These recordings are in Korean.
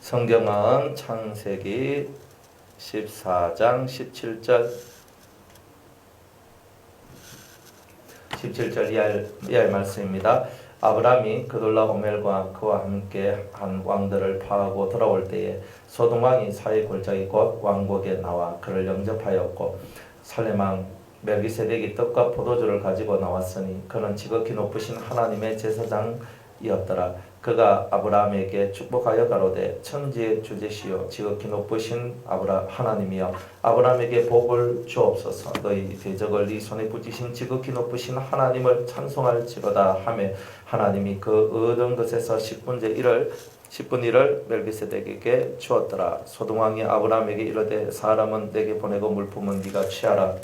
성경은 창세기 14장 17절 이하의 말씀입니다. 아브라함이 그돌라오멜과 그와 함께 한 왕들을 파하고 돌아올 때에 소돔 왕이 사회 골짜기 곧 왕국에 나와 그를 영접하였고, 살렘 왕 멜기세덱이 떡과 포도주를 가지고 나왔으니 그는 지극히 높으신 하나님의 제사장이었더라. 그가 아브라함에게 축복하여 가로되, 천지의 주제시요 지극히 높으신 하나님이여, 아브라함에게 복을 주옵소서. 너희 대적을 네 손에 붙이신 지극히 높으신 하나님을 찬송할지로다 하매, 하나님이 그 얻은 것에서 10분의 1을 멜기세덱에게 주었더라. 소돔 왕이 아브라함에게 이르되, 사람은 내게 보내고 물품은 네가 취하라.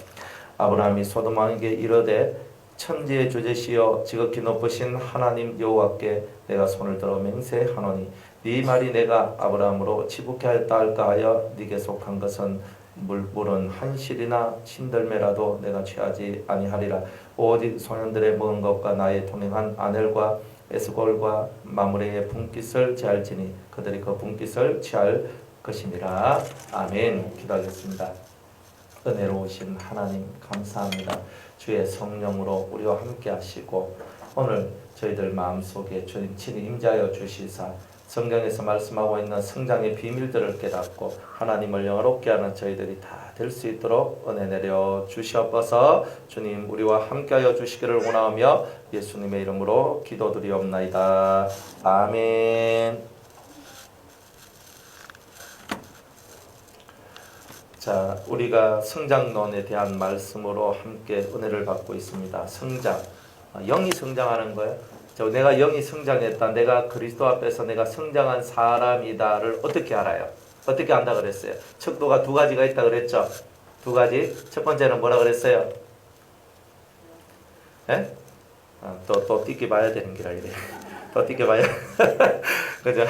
아브라함이 소돔 왕에게 이르되, 천지의 주제시여 지극히 높으신 하나님 여호와께 내가 손을 들어 맹세하노니, 네 말이 내가 아브라함으로 지북해 하였다 할까 하여 네게 속한 것은 물은 한 실이나 신들매라도 내가 취하지 아니하리라. 오직 소년들의 먹은 것과 나의 동행한 아넬과 에스골과 마므레의 분깃을 취할지니 그들이 그 분깃을 취할 것이니라. 아멘. 기도하겠습니다. 은혜로우신 하나님 감사합니다. 주의 성령으로 우리와 함께 하시고 오늘 저희들 마음속에 주님 친히 임재하여 주시사 성경에서 말씀하고 있는 성장의 비밀들을 깨닫고 하나님을 영화롭게 하는 저희들이 다 될 수 있도록 은혜 내려 주시옵소서. 주님 우리와 함께하여 주시기를 원하며 예수님의 이름으로 기도드리옵나이다. 아멘. 자, 우리가 성장론에 대한 말씀으로 함께 은혜를 받고 있습니다. 성장, 영이 성장하는 거예요. 내가 영이 성장했다, 내가 그리스도 앞에서 내가 성장한 사람이다를 어떻게 알아요? 어떻게 안다 그랬어요? 척도가 두 가지가 있다 그랬죠? 두 가지. 첫 번째는 뭐라 그랬어요? 예? 또 띠기 봐야 되는 기라 이래. 또 띠기 봐야. 그죠?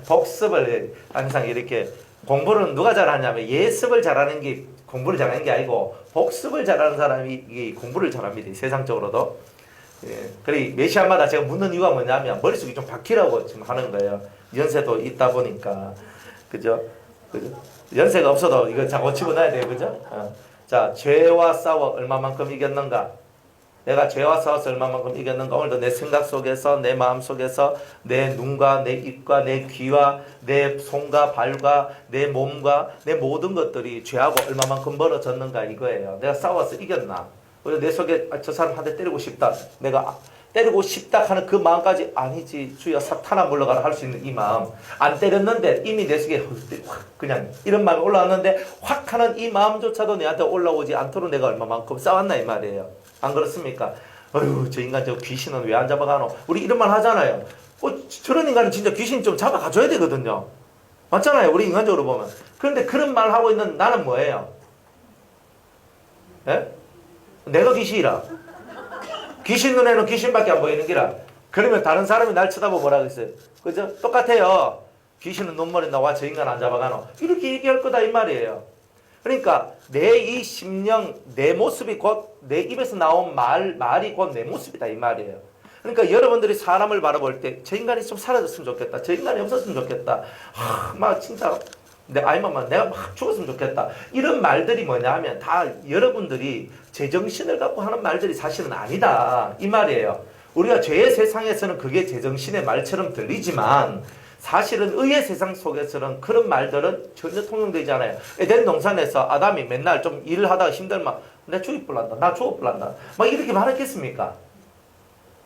복습을 항상 이렇게. 공부는 누가 잘하냐면 예습을 잘하는 게 공부를 잘하는 게 아니고 복습을 잘하는 사람이 공부를 잘합니다. 세상적으로도. 예. 그리고 메시아마다 제가 묻는 이유가 뭐냐면 머릿속이 좀 박히라고 지금 하는 거예요. 연세도 있다 보니까. 그죠? 연세가 없어도 이거 자꾸 집어넣어야 돼요. 그죠? 자, 죄와 싸워 얼마만큼 이겼는가? 내가 죄와 싸워서 얼마만큼 이겼는가? 오늘도 내 생각 속에서, 내 마음 속에서, 내 눈과 내 입과 내 귀와 내 손과 발과 내 몸과 내 모든 것들이 죄하고 얼마만큼 멀어졌는가 이거예요. 내가 싸워서 이겼나? 내 속에 저 사람 한 대 때리고 싶다. 내가 때리고 싶다 하는 그 마음까지 아니지 주여 사탄아 물러가라 할 수 있는 이 마음. 안 때렸는데 이미 내 속에 그냥 이런 마음이 올라왔는데 확 하는 이 마음조차도 내한테 올라오지 않도록 내가 얼마만큼 싸웠나 이 말이에요. 안 그렇습니까? 어휴, 저 인간 저 귀신은 왜 안 잡아가노? 우리 이런 말 하잖아요. 저런 인간은 진짜 귀신 좀 잡아가줘야 되거든요. 맞잖아요. 우리 인간적으로 보면. 그런데 그런 말 하고 있는 나는 뭐예요? 예? 내가 귀신이라. 귀신 눈에는 귀신밖에 안 보이는 기라. 그러면 다른 사람이 날 쳐다보고 뭐라 그랬어요? 그죠? 똑같아요. 귀신은 눈물이 나와 저 인간 안 잡아가노. 이렇게 얘기할 거다 이 말이에요. 그러니까 내 이 심령, 내 모습이 곧 내 입에서 나온 말이 곧 내 모습이다 이 말이에요. 그러니까 여러분들이 사람을 바라볼 때 저 인간이 좀 사라졌으면 좋겠다. 저 인간이 없었으면 좋겠다. 막 진짜 내가 막 죽었으면 좋겠다. 이런 말들이 뭐냐 하면 다 여러분들이 제정신을 갖고 하는 말들이 사실은 아니다 이 말이에요. 우리가 죄의 세상에서는 그게 제정신의 말처럼 들리지만 사실은 의의 세상 속에서는 그런 말들은 전혀 통용되지 않아요. 에덴 동산에서 아담이 맨날 좀 일을 하다가 힘들면 나 죽이뿔란다, 나 죽어뿔란다 막 이렇게 말했겠습니까?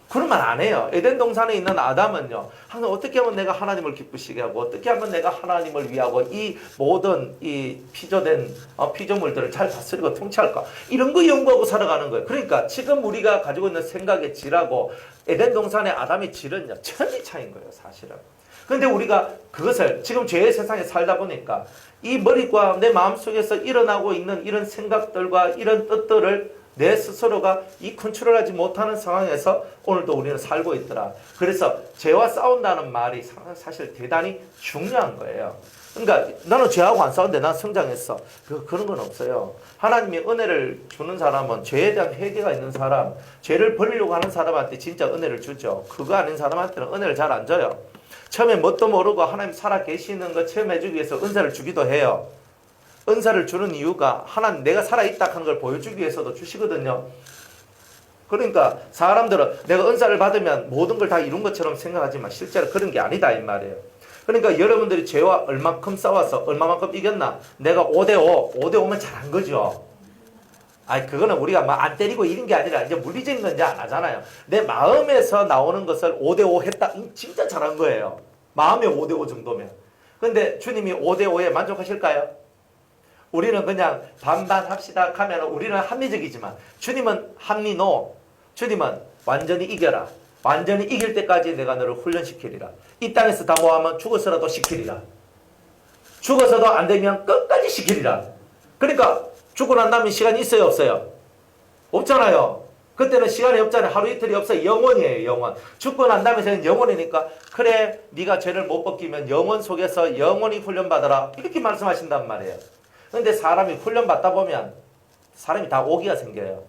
그런 말 안 해요. 에덴 동산에 있는 아담은요, 항상 어떻게 하면 내가 하나님을 기쁘시게 하고, 어떻게 하면 내가 하나님을 위하고, 이 모든 이 피조된 피조물들을 잘 다스리고 통치할까? 이런 거 연구하고 살아가는 거예요. 그러니까 지금 우리가 가지고 있는 생각의 질하고 에덴 동산의 아담의 질은요, 천지 차이인 거예요, 사실은. 근데 우리가 그것을 지금 죄의 세상에 살다 보니까 이 머리과 내 마음속에서 일어나고 있는 이런 생각들과 이런 뜻들을 내 스스로가 이 컨트롤하지 못하는 상황에서 오늘도 우리는 살고 있더라. 그래서 죄와 싸운다는 말이 사실 대단히 중요한 거예요. 그러니까 나는 죄하고 안 싸우는데 난 성장했어. 그런 건 없어요. 하나님이 은혜를 주는 사람은 죄에 대한 회개가 있는 사람, 죄를 버리려고 하는 사람한테 진짜 은혜를 주죠. 그거 아닌 사람한테는 은혜를 잘 안 줘요. 처음에 뭣도 모르고 하나님 살아 계시는 거 체험해주기 위해서 은사를 주기도 해요. 은사를 주는 이유가 하나님 내가 살아있다 하는 걸 보여주기 위해서도 주시거든요. 그러니까 사람들은 내가 은사를 받으면 모든 걸 다 이룬 것처럼 생각하지만 실제로 그런 게 아니다 이 말이에요. 그러니까 여러분들이 죄와 얼마큼 싸워서 얼마만큼 이겼나? 내가 5대5, 5대5면 잘한 거죠. 아니 그거는 우리가 막 안 때리고 이런 게 아니라 이제 물리적인 건 이제 안 하잖아요. 내 마음에서 나오는 것을 5대5 했다. 진짜 잘한 거예요. 마음의 5대5 정도면. 근데 주님이 5대5에 만족하실까요? 우리는 그냥 반반 합시다 하면 우리는 합리적이지만 주님은 합리노. 주님은 완전히 이겨라. 완전히 이길 때까지 내가 너를 훈련시키리라. 이 땅에서 다 모하면 죽어서라도 시키리라. 죽어서도 안 되면 끝까지 시키리라. 그러니까 죽고 난 다음에 시간이 있어요 없어요? 없잖아요. 그때는 시간이 없잖아요. 하루 이틀이 없어요. 영원이에요. 영원. 죽고 난 다음에는 영원이니까 그래 네가 죄를 못 벗기면 영원 속에서 영원히 훈련받아라. 이렇게 말씀하신단 말이에요. 그런데 사람이 훈련받다 보면 사람이 다 오기가 생겨요.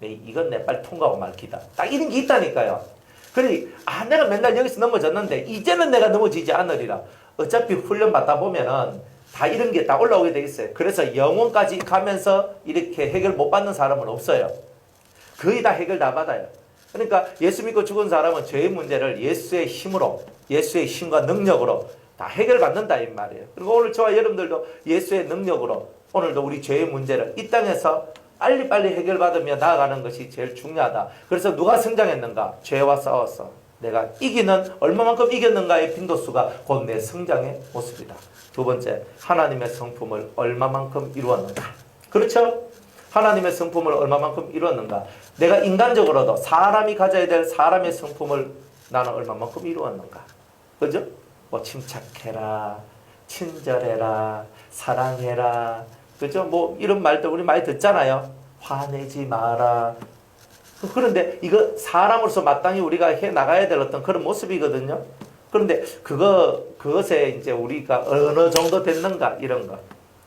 이건 내 빨리 통과하고 말기다. 딱 이런 게 있다니까요. 그러니 내가 맨날 여기서 넘어졌는데 이제는 내가 넘어지지 않으리라. 어차피 훈련받다 보면은 다 이런 게 다 올라오게 돼 있어요. 그래서 영혼까지 가면서 이렇게 해결 못 받는 사람은 없어요. 거의 다 해결 다 받아요. 그러니까 예수 믿고 죽은 사람은 죄의 문제를 예수의 힘으로, 예수의 힘과 능력으로 다 해결받는다 이 말이에요. 그리고 오늘 저와 여러분들도 예수의 능력으로 오늘도 우리 죄의 문제를 이 땅에서 빨리빨리 해결받으며 나아가는 것이 제일 중요하다. 그래서 누가 성장했는가? 죄와 싸워서 내가 이기는 얼마만큼 이겼는가의 빈도수가 곧 내 성장의 모습이다. 두 번째, 하나님의 성품을 얼마만큼 이루었는가? 그렇죠? 하나님의 성품을 얼마만큼 이루었는가? 내가 인간적으로도 사람이 가져야 될 사람의 성품을 나는 얼마만큼 이루었는가? 그죠? 뭐 침착해라, 친절해라, 사랑해라, 그죠? 뭐 이런 말도 우리 많이 듣잖아요. 화내지 마라. 그런데 이거 사람으로서 마땅히 우리가 해 나가야 될 어떤 그런 모습이거든요. 그런데 그것에 이제 우리가 어느 정도 됐는가 이런 거.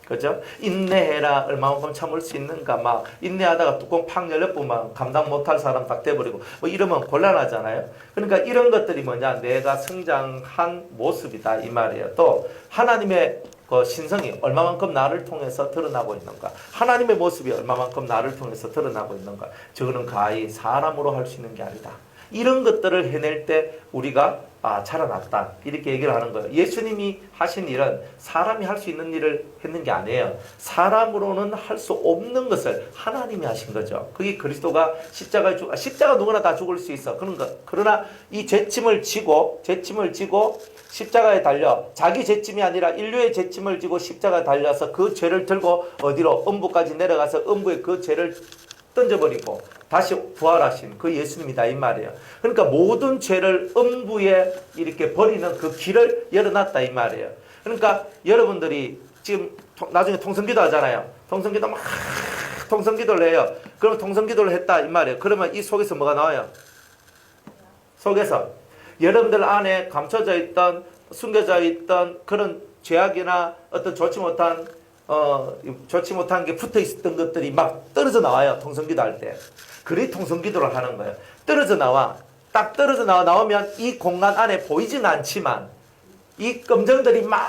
그죠? 인내해라. 얼마만큼 참을 수 있는가. 막 인내하다가 뚜껑 팍 열려보면 감당 못할 사람 딱 돼버리고 뭐 이러면 곤란하잖아요. 그러니까 이런 것들이 뭐냐? 내가 성장한 모습이다 이 말이에요. 또 하나님의 그 신성이 얼마만큼 나를 통해서 드러나고 있는가. 하나님의 모습이 얼마만큼 나를 통해서 드러나고 있는가. 저거는 가히 사람으로 할 수 있는 게 아니다. 이런 것들을 해낼 때 우리가 자라났다 이렇게 얘기를 하는 거예요. 예수님이 하신 일은 사람이 할 수 있는 일을 했는 게 아니에요. 사람으로는 할 수 없는 것을 하나님이 하신 거죠. 그게 그리스도가 십자가 누구나 다 죽을 수 있어. 그러나 이 죄짐을 지고 십자가에 달려 자기 죄짐이 아니라 인류의 죄짐을 지고 십자가에 달려서 그 죄를 들고 어디로 음부까지 내려가서 음부에 그 죄를 던져버리고 다시 부활하신 그 예수님이다 이 말이에요. 그러니까 모든 죄를 음부에 이렇게 버리는 그 길을 열어놨다 이 말이에요. 그러니까 여러분들이 지금 나중에 통성기도 하잖아요. 통성기도를 해요. 그럼 통성기도를 했다 이 말이에요. 그러면 이 속에서 뭐가 나와요? 속에서 여러분들 안에 감춰져 있던 숨겨져 있던 그런 죄악이나 어떤 좋지 못한 게 붙어 있었던 것들이 막 떨어져 나와요. 통성기도 할 때. 그리 통성기도를 하는 거예요. 떨어져 나와. 딱 떨어져 나오면 이 공간 안에 보이지는 않지만 이 검정들이 막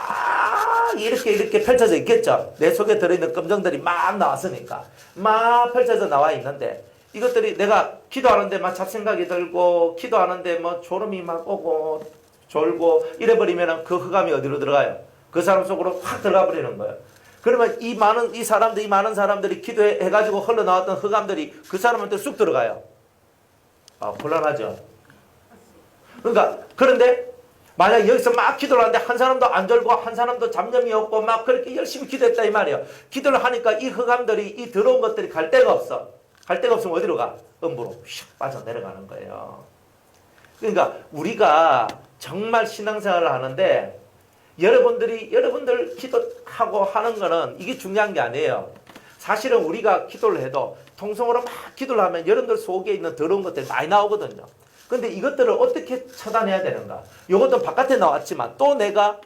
이렇게 펼쳐져 있겠죠. 내 속에 들어있는 검정들이 막 나왔으니까. 막 펼쳐져 나와 있는데 이것들이 내가 기도하는데 막 잡생각이 들고 기도하는데 뭐 졸음이 막 오고 졸고 이래버리면 그 흑암이 어디로 들어가요? 그 사람 속으로 확 들어가 버리는 거예요. 그러면 이 많은 사람들이 기도해가지고 흘러나왔던 흑암들이 그 사람한테 쑥 들어가요. 곤란하죠. 그런데 만약 여기서 막 기도를 하는데 한 사람도 안 졸고 한 사람도 잡념이 없고 막 그렇게 열심히 기도했다 이 말이에요. 기도를 하니까 이 흑암들이 이 더러운 것들이 갈 데가 없어. 갈 데가 없으면 어디로 가? 음부로 휙 빠져내려가는 거예요. 그러니까 우리가 정말 신앙생활을 하는데 여러분들 기도하고 하는 거는 이게 중요한 게 아니에요. 사실은 우리가 기도를 해도 통성으로 막 기도를 하면 여러분들 속에 있는 더러운 것들이 많이 나오거든요. 근데 이것들을 어떻게 처단해야 되는가? 이것도 바깥에 나왔지만 또 내가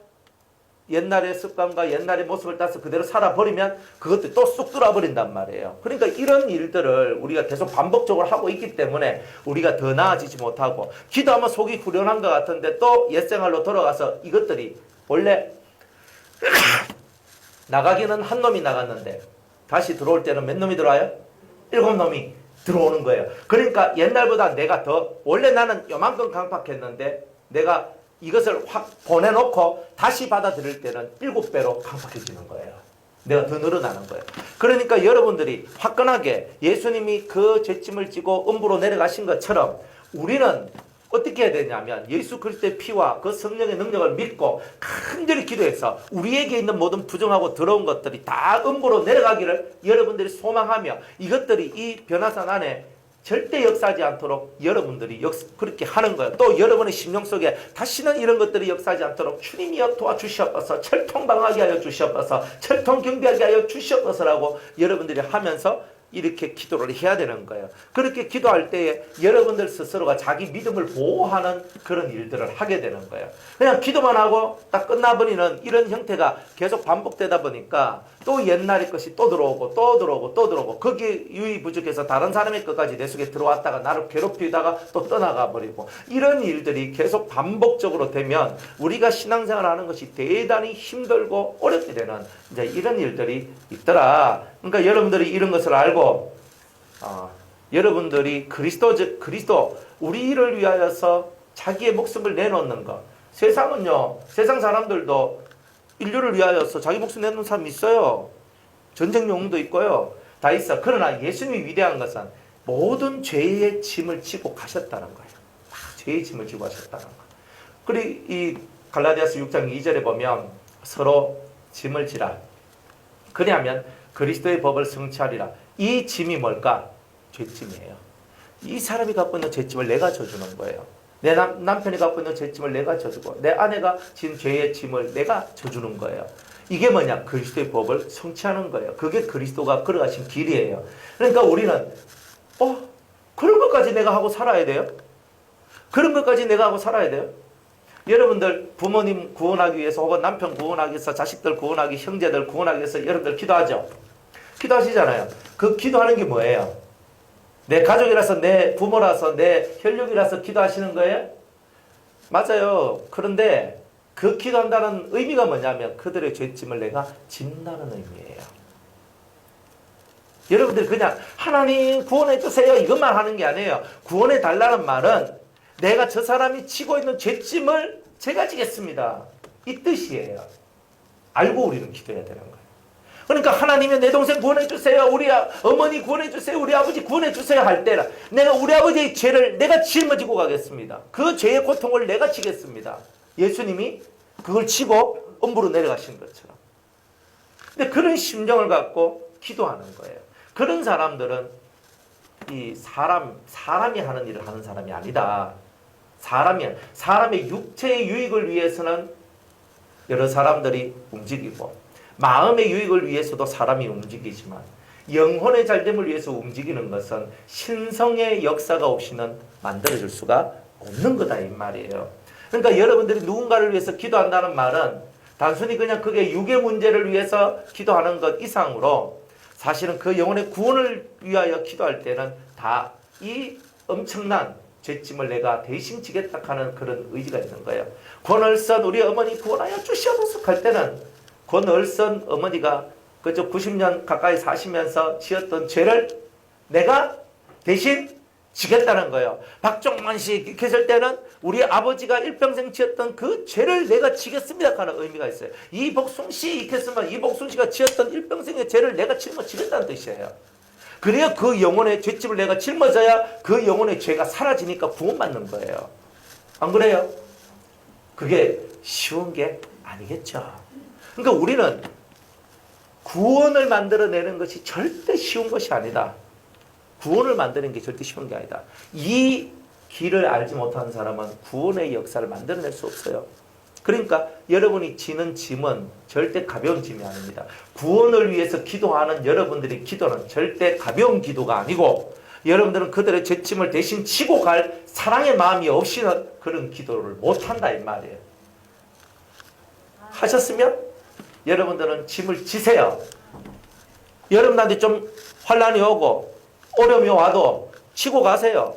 옛날의 습관과 옛날의 모습을 따서 그대로 살아버리면 그것도 또 쑥 들어버린단 말이에요. 그러니까 이런 일들을 우리가 계속 반복적으로 하고 있기 때문에 우리가 더 나아지지 못하고, 기도하면 속이 후련한 것 같은데 또 옛생활로 돌아가서 이것들이 원래 나가기는 한 놈이 나갔는데 다시 들어올 때는 몇 놈이 들어와요? 7놈이 들어오는 거예요. 그러니까 옛날보다 내가 더, 원래 나는 요만큼 강팍했는데 내가 이것을 확 보내놓고 다시 받아들일 때는 7배로 강팍해지는 거예요. 내가 더 늘어나는 거예요. 그러니까 여러분들이 화끈하게 예수님이 그 죄짐을 지고 음부로 내려가신 것처럼 우리는 어떻게 해야 되냐면 예수 그리스도의 피와 그 성령의 능력을 믿고 간절히 기도해서 우리에게 있는 모든 부정하고 더러운 것들이 다 음부로 내려가기를 여러분들이 소망하며, 이것들이 이 변화산 안에 절대 역사하지 않도록 여러분들이 그렇게 하는 거예요. 또 여러분의 심령 속에 다시는 이런 것들이 역사하지 않도록 주님이여 도와주시옵소서, 철통방하게 하여 주시옵소서, 철통경비하게 하여 주시옵소서라고 여러분들이 하면서 이렇게 기도를 해야 되는 거예요. 그렇게 기도할 때에 여러분들 스스로가 자기 믿음을 보호하는 그런 일들을 하게 되는 거예요. 그냥 기도만 하고 딱 끝나버리는 이런 형태가 계속 반복되다 보니까 또 옛날의 것이 또 들어오고 또 들어오고 또 들어오고, 거기에 유의부족해서 다른 사람의 것까지 내 속에 들어왔다가 나를 괴롭히다가 또 떠나가 버리고, 이런 일들이 계속 반복적으로 되면 우리가 신앙생활을 하는 것이 대단히 힘들고 어렵게 되는 이제 이런 일들이 있더라. 그러니까 여러분들이 이런 것을 알고 여러분들이 그리스도 우리를 위하여서 자기의 목숨을 내놓는 것. 세상은요, 세상 사람들도 인류를 위하여서 자기 목숨 내놓는 사람이 있어요. 전쟁 용도 있고요. 다 있어. 그러나 예수님이 위대한 것은 모든 죄의 짐을 지고 가셨다는 거예요. 죄의 짐을 지고 가셨다는 거예요. 그리고 이 갈라디아서 6장 2절에 보면 서로 짐을 지라. 그리하면 그리스도의 법을 성취하리라. 이 짐이 뭘까? 죄짐이에요. 이 사람이 갖고 있는 죄짐을 내가 져주는 거예요. 내 남편이 갖고 있는 죄짐을 내가 져주고, 내 아내가 진 죄의 짐을 내가 져주는 거예요. 이게 뭐냐? 그리스도의 법을 성취하는 거예요. 그게 그리스도가 걸어가신 길이에요. 그러니까 우리는 그런 것까지 내가 하고 살아야 돼요? 그런 것까지 내가 하고 살아야 돼요? 여러분들 부모님 구원하기 위해서, 혹은 남편 구원하기 위해서, 자식들 구원하기, 형제들 구원하기 위해서 여러분들 기도하죠? 기도하시잖아요. 그 기도하는 게 뭐예요? 내 가족이라서, 내 부모라서, 내 혈육이라서 기도하시는 거예요? 맞아요. 그런데 그 기도한다는 의미가 뭐냐면 그들의 죄짐을 내가 진다는 의미예요. 여러분들 그냥 하나님 구원해 주세요 이것만 하는 게 아니에요. 구원해 달라는 말은 내가 저 사람이 지고 있는 죄짐을 제가 지겠습니다, 이 뜻이에요. 알고 우리는 기도해야 되는 거예요. 그러니까 하나님이 내 동생 구원해 주세요, 우리 어머니 구원해 주세요, 우리 아버지 구원해 주세요 할 때는 내가 우리 아버지의 죄를 내가 짊어지고 가겠습니다. 그 죄의 고통을 내가 지겠습니다. 예수님이 그걸 지고 음부로 내려가신 것처럼. 근데 그런 심정을 갖고 기도하는 거예요. 그런 사람들은 이 사람이 하는 일을 하는 사람이 아니다. 사람의 육체의 유익을 위해서는 여러 사람들이 움직이고, 마음의 유익을 위해서도 사람이 움직이지만 영혼의 잘됨을 위해서 움직이는 것은 신성의 역사가 없이는 만들어질 수가 없는 거다 이 말이에요. 그러니까 여러분들이 누군가를 위해서 기도한다는 말은 단순히 그냥 그게 육의 문제를 위해서 기도하는 것 이상으로 사실은 그 영혼의 구원을 위하여 기도할 때는 다 이 엄청난 죄짐을 내가 대신 지겠다 하는 그런 의지가 있는 거예요. 권을선 우리 어머니 구원하여 주시옵소서 할 때는 권을선 어머니가 그저 90년 가까이 사시면서 지었던 죄를 내가 대신 지겠다는 거예요. 박종만 씨 계실 때는 우리 아버지가 일평생 지었던 그 죄를 내가 지겠습니다 하는 의미가 있어요. 이복순 씨 있겠으면 이복순 씨가 지었던 일평생의 죄를 내가 짊어지겠다는 뜻이에요. 그래야 그 영혼의 죄집을 내가 짊어져야 그 영혼의 죄가 사라지니까 구원받는 거예요. 안 그래요? 그게 쉬운 게 아니겠죠. 그러니까 우리는 구원을 만들어내는 것이 절대 쉬운 것이 아니다. 구원을 만드는 게 절대 쉬운 게 아니다. 이 길을 알지 못하는 사람은 구원의 역사를 만들어낼 수 없어요. 그러니까 여러분이 지는 짐은 절대 가벼운 짐이 아닙니다. 구원을 위해서 기도하는 여러분들의 기도는 절대 가벼운 기도가 아니고, 여러분들은 그들의 죄짐을 대신 지고 갈 사랑의 마음이 없이는 그런 기도를 못한다 이 말이에요. 하셨으면 여러분들은 짐을 지세요. 여러분한테 좀 환란이 오고 어려움이 와도 치고 가세요.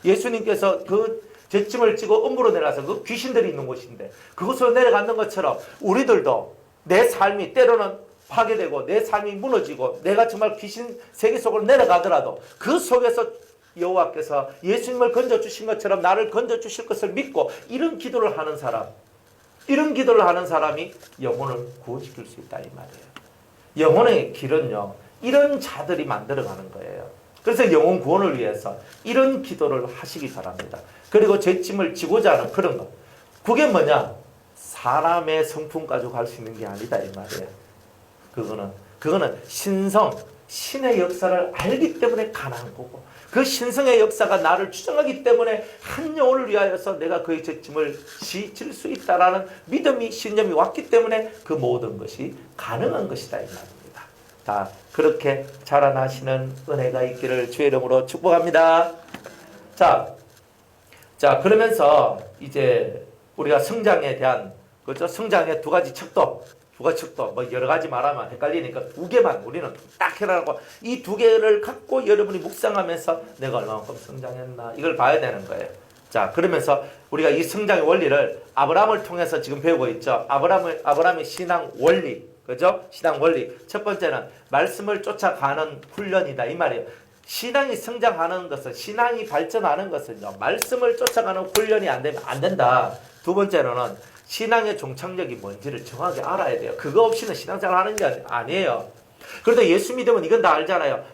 예수님께서 그 잿짐을 지고 음부로 내려가서 그 귀신들이 있는 곳인데 그곳으로 내려가는 것처럼 우리들도 내 삶이 때로는 파괴되고 내 삶이 무너지고 내가 정말 귀신 세계 속으로 내려가더라도 그 속에서 여호와께서 예수님을 건져주신 것처럼 나를 건져주실 것을 믿고 이런 기도를 하는 사람이 영혼을 구원시킬 수 있다 이 말이에요. 영혼의 길은요 이런 자들이 만들어가는 거예요. 그래서 영혼 구원을 위해서 이런 기도를 하시기 바랍니다. 그리고 잿짐을 지고자 하는 그런 것, 그게 뭐냐? 사람의 성품 가지고 갈 수 있는 게 아니다 이 말이에요. 그거는 신의 역사를 알기 때문에 가능한 거고, 그 신성의 역사가 나를 추정하기 때문에 한 영혼을 위하여서 내가 그의 잿짐을 질 수 있다라는 믿음이 신념이 왔기 때문에 그 모든 것이 가능한 것이다 이 말입니다. 다 그렇게 자라나시는 은혜가 있기를 주의 이름으로 축복합니다. 자 그러면서 이제 우리가 성장에 대한 그죠? 성장의 두 가지 척도 뭐 여러 가지 말하면 헷갈리니까 두 개만 우리는 딱 해라고 이 두 개를 갖고 여러분이 묵상하면서 내가 얼마만큼 성장했나 이걸 봐야 되는 거예요. 자 그러면서 우리가 이 성장의 원리를 아브라함을 통해서 지금 배우고 있죠. 아브라함의 신앙 원리, 그죠? 신앙 원리 첫 번째는 말씀을 쫓아가는 훈련이다 이 말이에요. 신앙이 성장하는 것은, 신앙이 발전하는 것은요 말씀을 쫓아가는 훈련이 안 되면 안 된다. 두 번째로는 신앙의 종착역이 뭔지를 정확히 알아야 돼요. 그거 없이는 신앙생활 하는 게 아니에요. 그런데 예수 믿으면 이건 다 알잖아요.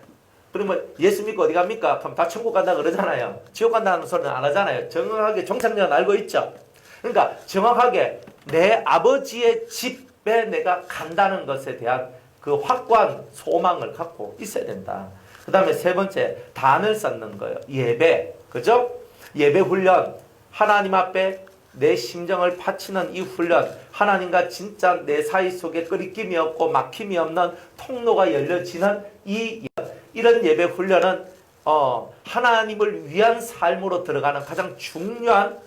그러면 예수 믿고 어디 갑니까? 그럼 다 천국 간다 그러잖아요. 지옥 간다는 소리는 안 하잖아요. 정확하게 종착역은 알고 있죠. 그러니까 정확하게 내 아버지의 집에 내가 간다는 것에 대한 그 확고한 소망을 갖고 있어야 된다. 그 다음에 세 번째, 단을 쌓는 거예요. 예배. 그죠? 예배 훈련. 하나님 앞에 내 심정을 바치는 이 훈련. 하나님과 진짜 내 사이 속에 끓이김이 없고 막힘이 없는 통로가 열려지는 이런 예배 훈련은 하나님을 위한 삶으로 들어가는 가장 중요한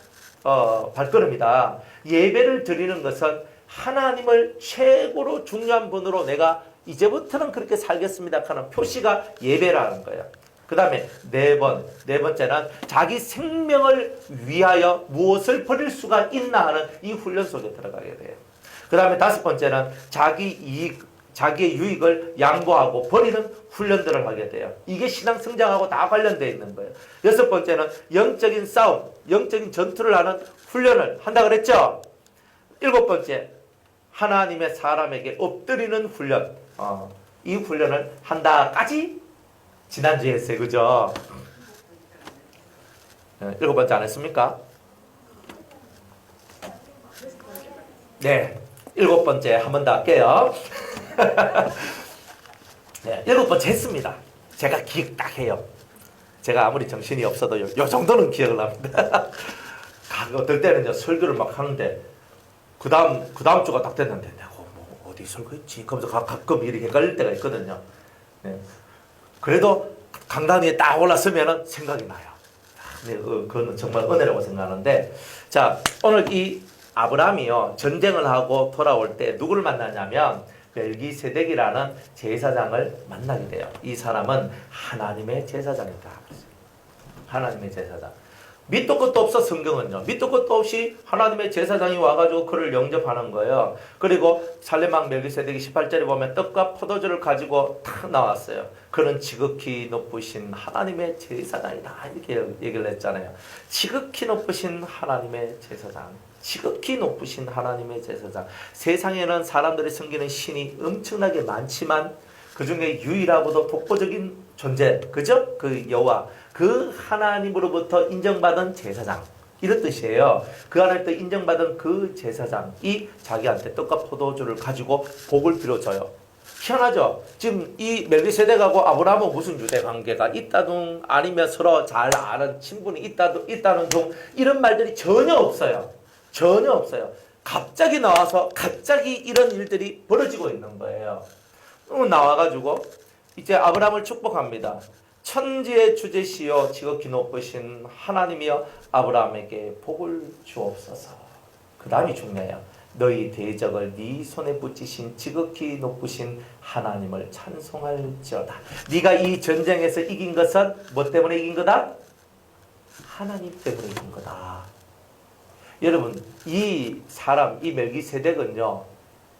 발걸음이다. 예배를 드리는 것은 하나님을 최고로 중요한 분으로 내가 이제부터는 그렇게 살겠습니다 하는 표시가 예배라는 거예요. 그 다음에 네 번째는 자기 생명을 위하여 무엇을 버릴 수가 있나 하는 이 훈련 속에 들어가게 돼요. 그 다음에 다섯 번째는 자기의 유익을 양보하고 버리는 훈련들을 하게 돼요. 이게 신앙 성장하고 다 관련되어 있는 거예요. 여섯 번째는 영적인 싸움, 영적인 전투를 하는 훈련을 한다 그랬죠. 일곱 번째, 하나님의 사람에게 엎드리는 훈련. 이 훈련을 한다까지 지난주에 했어요. 그죠? 일곱 번째 안 했습니까? 네. 일곱 번째 한 번 더 할게요. 네, 일곱 번째 했습니다. 제가 기억 딱 해요. 제가 아무리 정신이 없어도 요 정도는 기억을 합니다. 어떨 때는요, 설교를 막 하는데, 그 다음 주가 딱 됐는데, 내가 뭐 어디 설교했지? 그러면서 가끔 이렇게 헷갈릴 때가 있거든요. 네. 그래도 강단 위에 딱 올랐으면 생각이 나요. 네, 그거는 정말 은혜라고 생각하는데, 자, 오늘 이 아브라함이요, 전쟁을 하고 돌아올 때 누구를 만나냐면, 멜기세덱이라는 제사장을 만나게 돼요. 이 사람은 하나님의 제사장이다. 하나님의 제사장. 밑도 끝도 없어 성경은요. 밑도 끝도 없이 하나님의 제사장이 와가지고 그를 영접하는 거예요. 그리고 살레망 멜기세덱이 18절에 보면 떡과 포도주를 가지고 탁 나왔어요. 그는 지극히 높으신 하나님의 제사장이다. 이렇게 얘기를 했잖아요. 지극히 높으신 하나님의 제사장. 지극히 높으신 하나님의 제사장. 세상에는 사람들이 섬기는 신이 엄청나게 많지만 그 중에 유일하고도 독보적인 존재, 그죠? 그 여호와, 그 하나님으로부터 인정받은 제사장, 이런 뜻이에요. 그 하나님부터 인정받은 그 제사장이 자기한테 떡과 포도주를 가지고 복을 빌어줘요. 희한하죠? 지금 이 멜기세덱하고 아브라함은 무슨 유대 관계가 있다둥, 아니면 서로 잘 아는 친분이 있다는 둥, 이런 말들이 전혀 없어요. 전혀 없어요. 갑자기 나와서 갑자기 이런 일들이 벌어지고 있는 거예요. 나와가지고 이제 아브라함을 축복합니다. 천지의 주제시여 지극히 높으신 하나님이여 아브라함에게 복을 주옵소서. 그 다음이 중요해요. 너희 대적을 네 손에 붙이신 지극히 높으신 하나님을 찬송할지어다. 네가 이 전쟁에서 이긴 것은 뭐 때문에 이긴 거다? 하나님 때문에 이긴 거다. 여러분, 이 사람, 이 멜기세덱은요,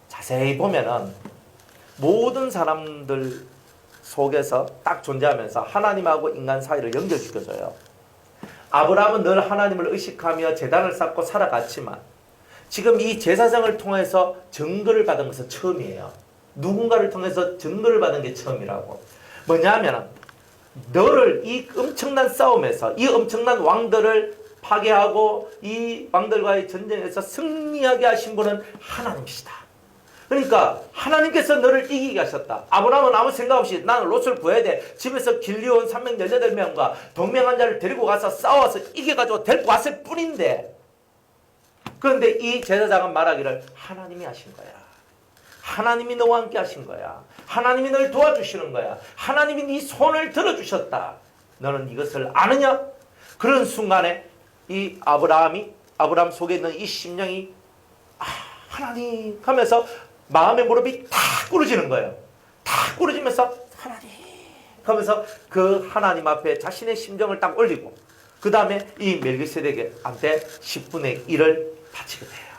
자세히 보면은 모든 사람들 속에서 딱 존재하면서 하나님하고 인간 사이를 연결시켜줘요. 아브라함은 늘 하나님을 의식하며 제단을 쌓고 살아갔지만 지금 이 제사장을 통해서 증거를 받은 것은 처음이에요. 누군가를 통해서 증거를 받은 게 처음이라고. 뭐냐면 너를 이 엄청난 싸움에서 이 엄청난 왕들을 파괴하고 이 왕들과의 전쟁에서 승리하게 하신 분은 하나님이시다. 그러니까 하나님께서 너를 이기게 하셨다. 아브라함은 아무 생각 없이 나는 롯을 구해야 돼. 집에서 길리온 318명과 동맹한 자를 데리고 가서 싸워서 이겨가지고 데리고 왔을 뿐인데, 그런데 이 제사장은 말하기를 하나님이 하신 거야. 하나님이 너와 함께 하신 거야. 하나님이 널 도와주시는 거야. 하나님이 네 손을 들어주셨다. 너는 이것을 아느냐? 그런 순간에 이 아브라함 속에 있는 이 심령이 하나님 하면서 마음의 무릎이 탁 꿇어지는 거예요. 탁 꿇어지면서 하나님 하면서 그 하나님 앞에 자신의 심정을 딱 올리고 그 다음에 이 멜기세덱한테 10분의 1을 바치게 돼요.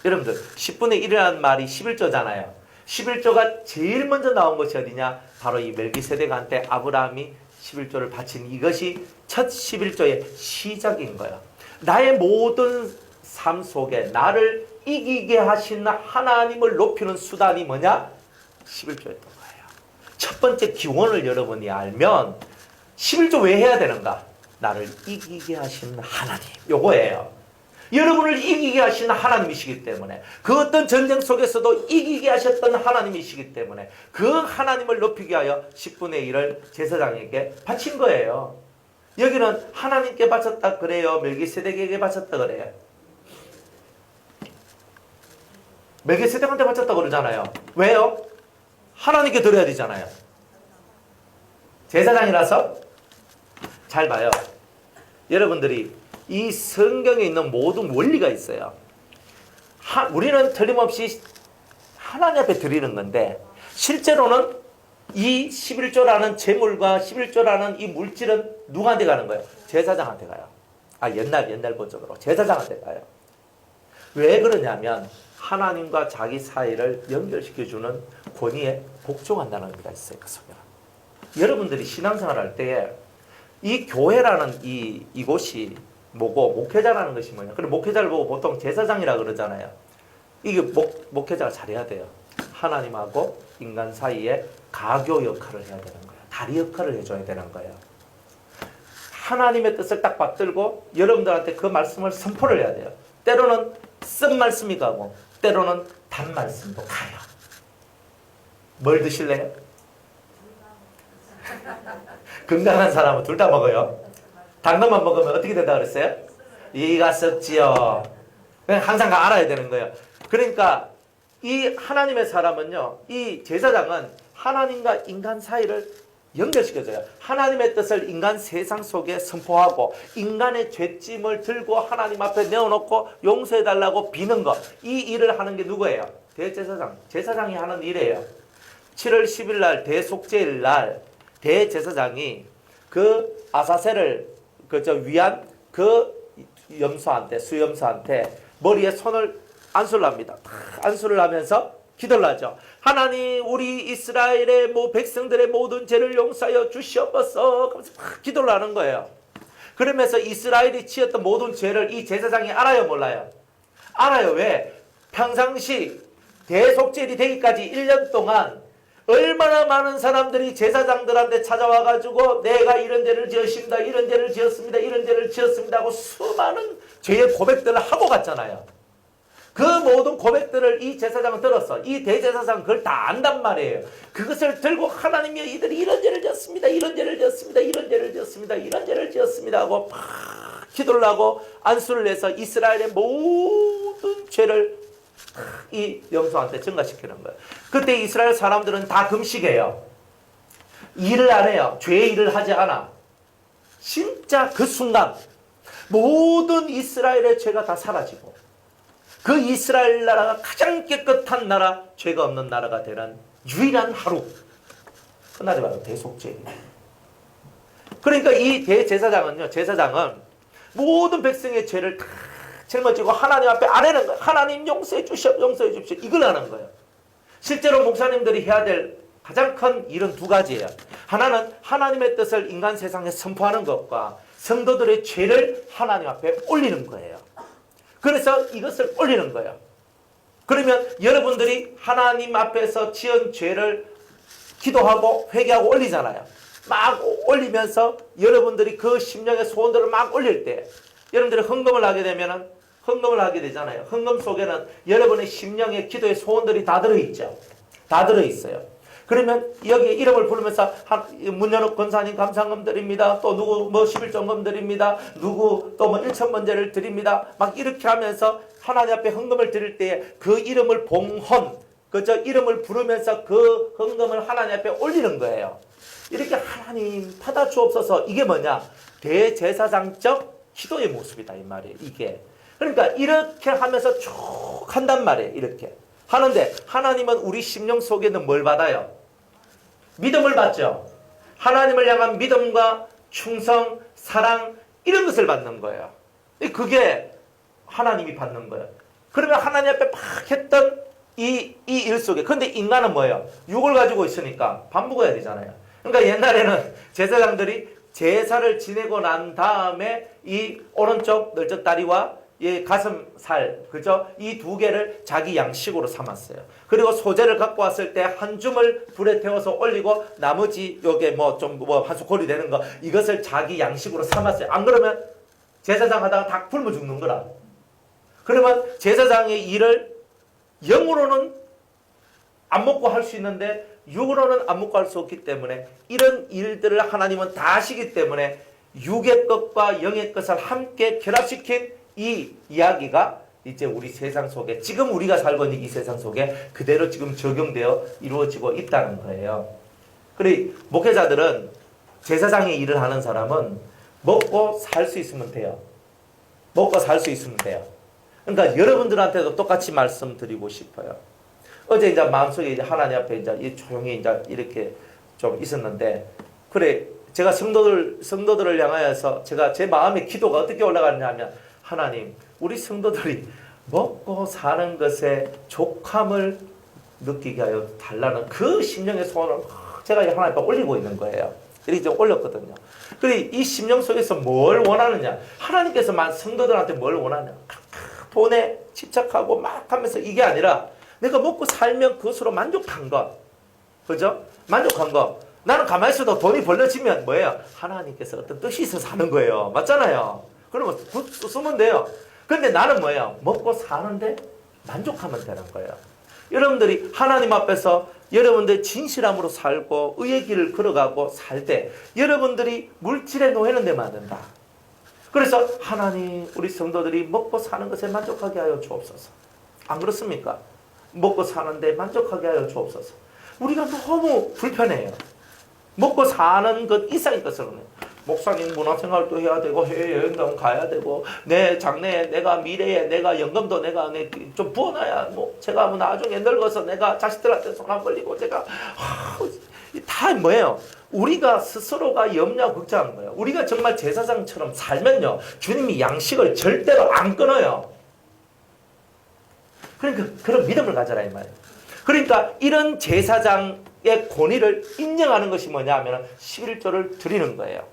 여러분들 10분의 1이라는 말이 11조잖아요. 11조가 제일 먼저 나온 것이 어디냐? 바로 이 멜기세덱한테 아브라함이 11조를 바친 이것이 첫 11조의 시작인 거예요. 나의 모든 삶 속에 나를 이기게 하신 하나님을 높이는 수단이 뭐냐? 11조였던 거예요. 첫 번째 기원을 여러분이 알면 11조 왜 해야 되는가? 나를 이기게 하신 하나님, 요거예요. 여러분을 이기게 하신 하나님이시기 때문에, 그 어떤 전쟁 속에서도 이기게 하셨던 하나님이시기 때문에 그 하나님을 높이게 하여 10분의 1을 제사장에게 바친 거예요. 여기는 하나님께 바쳤다 그래요? 멜기세덱에게 바쳤다 그래요? 멜기세덱한테 바쳤다 그러잖아요. 왜요? 하나님께 드려야 되잖아요. 제사장이라서? 잘 봐요. 여러분들이 이 성경에 있는 모든 원리가 있어요. 우리는 틀림없이 하나님 앞에 드리는 건데 실제로는 이 11조라는 재물과 11조라는 이 물질은 누구한테 가는 거예요? 제사장한테 가요. 옛날 본적으로 제사장한테 가요. 왜 그러냐면 하나님과 자기 사이를 연결시켜주는 권위에 복종한다는 의미가 있어요. 그 속에는. 여러분들이 신앙생활 할 때에 이 교회라는 이곳이 뭐고 목회자라는 것이 뭐냐? 그럼 목회자를 보고 보통 제사장이라 그러잖아요. 이게 목회자가 잘해야 돼요. 하나님하고 인간 사이에 가교 역할을 해야 되는 거예요. 다리 역할을 해줘야 되는 거예요. 하나님의 뜻을 딱 받들고 여러분들한테 그 말씀을 선포를 해야 돼요. 때로는 쓴 말씀이 가고 때로는 단 말씀도 가요. 뭘 드실래요? 건강한 사람은 둘 다 먹어요. 단 것만 먹으면 어떻게 된다 그랬어요? 이가 썩지요. 항상 알아야 되는 거예요. 그러니까 이 하나님의 사람은요, 이 제사장은 하나님과 인간 사이를 연결시켜줘요. 하나님의 뜻을 인간 세상 속에 선포하고 인간의 죄짐을 들고 하나님 앞에 내어놓고 용서해달라고 비는 것, 이 일을 하는 게 누구예요? 대제사장. 제사장이 하는 일이에요. 7월 10일 날 대속죄일 날 대제사장이 그 아사셀을 위한 그 수염소한테 머리에 손을 안수를 합니다. 안수를 하면서 기도를 하죠. 하나님, 우리 이스라엘의 백성들의 모든 죄를 용서하여 주시옵소서. 그러면서 기도를 하는 거예요. 그러면서 이스라엘이 지었던 모든 죄를 이 제사장이 알아요, 몰라요? 알아요. 왜? 평상시 대속죄일이 되기까지 1년 동안 얼마나 많은 사람들이 제사장들한테 찾아와가지고 내가 이런 죄를 지었습니다. 이런 죄를 지었습니다. 이런 죄를 지었습니다. 하고 수많은 죄의 고백들을 하고 갔잖아요. 그 모든 고백들을 이 제사장은 들었어. 이 대제사장은 그걸 다 안단 말이에요. 그것을 들고 하나님이여 이들이 이런 죄를 지었습니다. 이런 죄를 지었습니다. 이런 죄를 지었습니다. 이런 죄를 지었습니다. 하고 막 기도를 하고 안수를 해서 이스라엘의 모든 죄를 이 염소한테 증가시키는 거예요. 그때 이스라엘 사람들은 다 금식해요. 일을 안 해요. 죄의 일을 하지 않아. 진짜 그 순간 모든 이스라엘의 죄가 다 사라지고 그 이스라엘 나라가 가장 깨끗한 나라, 죄가 없는 나라가 되는 유일한 하루, 그날이 바로 대속죄입니다. 그러니까 이 대제사장은요, 제사장은 모든 백성의 죄를 다 짊어지고 하나님 앞에 아뢰는 거예요. 하나님 용서해 주십시오, 용서해 주십시오. 이걸 하는 거예요. 실제로 목사님들이 해야 될 가장 큰 일은 두 가지예요. 하나는 하나님의 뜻을 인간 세상에 선포하는 것과 성도들의 죄를 하나님 앞에 올리는 거예요. 그래서 이것을 올리는 거예요. 그러면 여러분들이 하나님 앞에서 지은 죄를 기도하고 회개하고 올리잖아요. 막 올리면서 여러분들이 그 심령의 소원들을 막 올릴 때 여러분들이 헌금을 하게 되면은 헌금을 하게 되잖아요. 헌금 속에는 여러분의 심령의 기도의 소원들이 다 들어있죠. 다 들어있어요. 그러면 여기 이름을 부르면서 문연옥 권사님 감사금 드립니다. 또 누구 뭐 11조금 드립니다. 누구 또 뭐 1,000번제를 드립니다. 막 이렇게 하면서 하나님 앞에 헌금을 드릴 때에 그 이름을 봉헌, 그저 이름을 부르면서 그 헌금을 하나님 앞에 올리는 거예요. 이렇게 하나님 받아주옵소서. 이게 뭐냐? 대제사장적 기도의 모습이다 이 말이에요. 이게. 그러니까 이렇게 하면서 쭉 한단 말이에요. 이렇게. 하는데 하나님은 우리 심령 속에는 뭘 받아요? 믿음을 받죠. 하나님을 향한 믿음과 충성, 사랑 이런 것을 받는 거예요. 그게 하나님이 받는 거예요. 그러면 하나님 앞에 막 했던 이 일 속에, 근데 인간은 뭐예요? 육을 가지고 있으니까 밥 먹어야 되잖아요. 그러니까 옛날에는 제사장들이 제사를 지내고 난 다음에 이 오른쪽 널쩍다리와 이 가슴살, 그죠? 이 두 개를 자기 양식으로 삼았어요. 그리고 소재를 갖고 왔을 때 한 줌을 불에 태워서 올리고 나머지 요게 뭐 좀 뭐 한 소콜이 되는 거 이것을 자기 양식으로 삼았어요. 안 그러면 제사장 하다가 다 굶어 죽는 거라. 그러면 제사장의 일을 영으로는 안 먹고 할 수 있는데 육으로는 안 먹고 할 수 없기 때문에 이런 일들을 하나님은 다 하시기 때문에 육의 것과 영의 것을 함께 결합시킨 이 이야기가 이제 우리 세상 속에 지금 우리가 살고 있는 이 세상 속에 그대로 지금 적용되어 이루어지고 있다는 거예요. 그리고 목회자들은 제사장의 일을 하는 사람은 먹고 살 수 있으면 돼요. 먹고 살 수 있으면 돼요. 그러니까 여러분들한테도 똑같이 말씀드리고 싶어요. 어제 이제 마음속에 이제 하나님 앞에 이제 조용히 이제 이렇게 좀 있었는데, 그래 제가 성도들을 향하여서 제가 제 마음의 기도가 어떻게 올라가느냐 하면, 하나님 우리 성도들이 먹고 사는 것에 족함을 느끼게 하여 달라는 그 심령의 소원을 제가 하나님 앞에 올리고 있는 거예요. 이렇게 좀 올렸거든요. 그래 이 심령 속에서 뭘 원하느냐, 하나님께서만 성도들한테 뭘 원하냐, 돈에 집착하고 막 하면서 이게 아니라 내가 먹고 살면 그것으로 만족한 것, 그죠? 만족한 것. 나는 가만히 있어도 돈이 벌려지면 뭐예요? 하나님께서 어떤 뜻이 있어서 하는 거예요. 맞잖아요. 그러면 쓰면 돼요. 근데 나는 뭐예요? 먹고 사는데 만족하면 되는 거예요. 여러분들이 하나님 앞에서 여러분들 진실함으로 살고 의의 길을 걸어가고 살 때 여러분들이 물질의 노예는 되면 안 된다. 그래서 하나님 우리 성도들이 먹고 사는 것에 만족하게 하여 주옵소서. 안 그렇습니까? 먹고 사는데 만족하게 하여 주옵소서. 우리가 너무 불편해요. 먹고 사는 것 이상의 것으로는 목사님 문화생활도 해야 되고 해외여행도 가야 되고 내 장래에 내가 미래에 내가 연금도 내가 좀 부어놔야 뭐 제가 뭐 나중에 늙어서 내가 자식들한테 손 안 벌리고 제가 다 뭐예요? 우리가 스스로가 염려하고 걱정하는 거예요. 우리가 정말 제사장처럼 살면요 주님이 양식을 절대로 안 끊어요. 그러니까 그런 믿음을 가져라 이 말이에요. 그러니까 이런 제사장의 권위를 인정하는 것이 뭐냐 하면 11조를 드리는 거예요.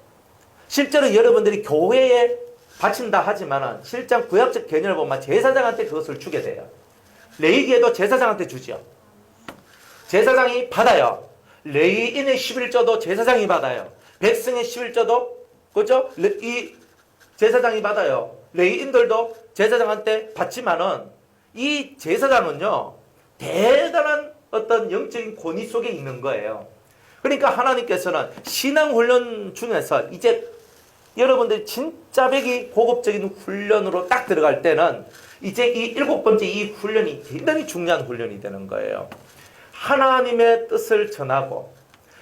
실제로 여러분들이 교회에 바친다 하지만 실제 구약적 개념을 보면 제사장한테 그것을 주게 돼요. 레위기에도 제사장한테 주죠. 제사장이 받아요. 레위인의 11조도 제사장이 받아요. 백성의 11조도 그죠? 이 제사장이 받아요. 레위인들도 제사장한테 받지만은 이 제사장은요 대단한 어떤 영적인 권위 속에 있는 거예요. 그러니까 하나님께서는 신앙훈련 중에서 이제 여러분들이 진짜 백이 고급적인 훈련으로 딱 들어갈 때는 이제 이 7번째 이 훈련이 대단히 중요한 훈련이 되는 거예요. 하나님의 뜻을 전하고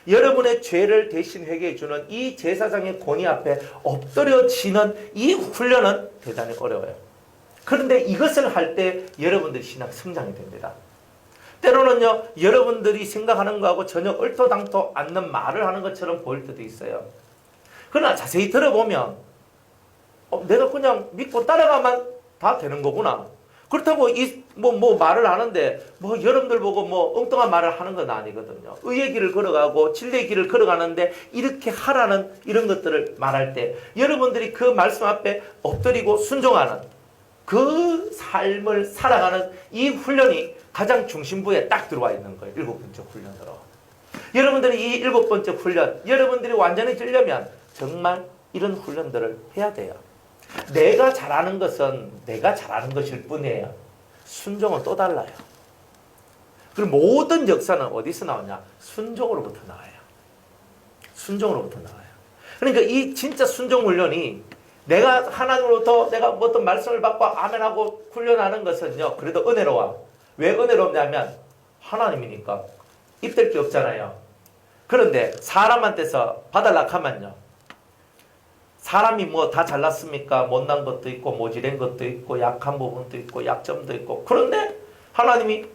여러분의 죄를 대신 회개해 주는 이 제사장의 권위 앞에 엎드려지는 이 훈련은 대단히 어려워요. 그런데 이것을 할 때 여러분들이 신앙 성장이 됩니다. 때로는요, 여러분들이 생각하는 거하고 전혀 얼토당토 않는 말을 하는 것처럼 보일 때도 있어요. 그러나 자세히 들어보면 내가 그냥 믿고 따라가면 다 되는 거구나. 그렇다고 말을 하는데 여러분들 보고 엉뚱한 말을 하는 건 아니거든요. 의의 길을 걸어가고 진리의 길을 걸어가는데 이렇게 하라는 이런 것들을 말할 때 여러분들이 그 말씀 앞에 엎드리고 순종하는 그 삶을 살아가는 이 훈련이 가장 중심부에 딱 들어와 있는 거예요. 7번째 훈련으로. 여러분들이 이 7번째 훈련, 여러분들이 완전해지려면 정말 이런 훈련들을 해야 돼요. 내가 잘하는 것은 내가 잘하는 것일 뿐이에요. 순종은 또 달라요. 그리고 모든 역사는 어디서 나오냐? 순종으로부터 나와요. 순종으로부터 나와요. 그러니까 이 진짜 순종 훈련이 내가 하나님으로부터 내가 어떤 말씀을 받고 아멘하고 훈련하는 것은요, 그래도 은혜로워. 왜 은혜롭냐면 하나님이니까 입댈 게 없잖아요. 그런데 사람한테서 받으려고 하면요, 사람이 다 잘났습니까? 못난 것도 있고 모질한 것도 있고 약한 부분도 있고 약점도 있고, 그런데 하나님이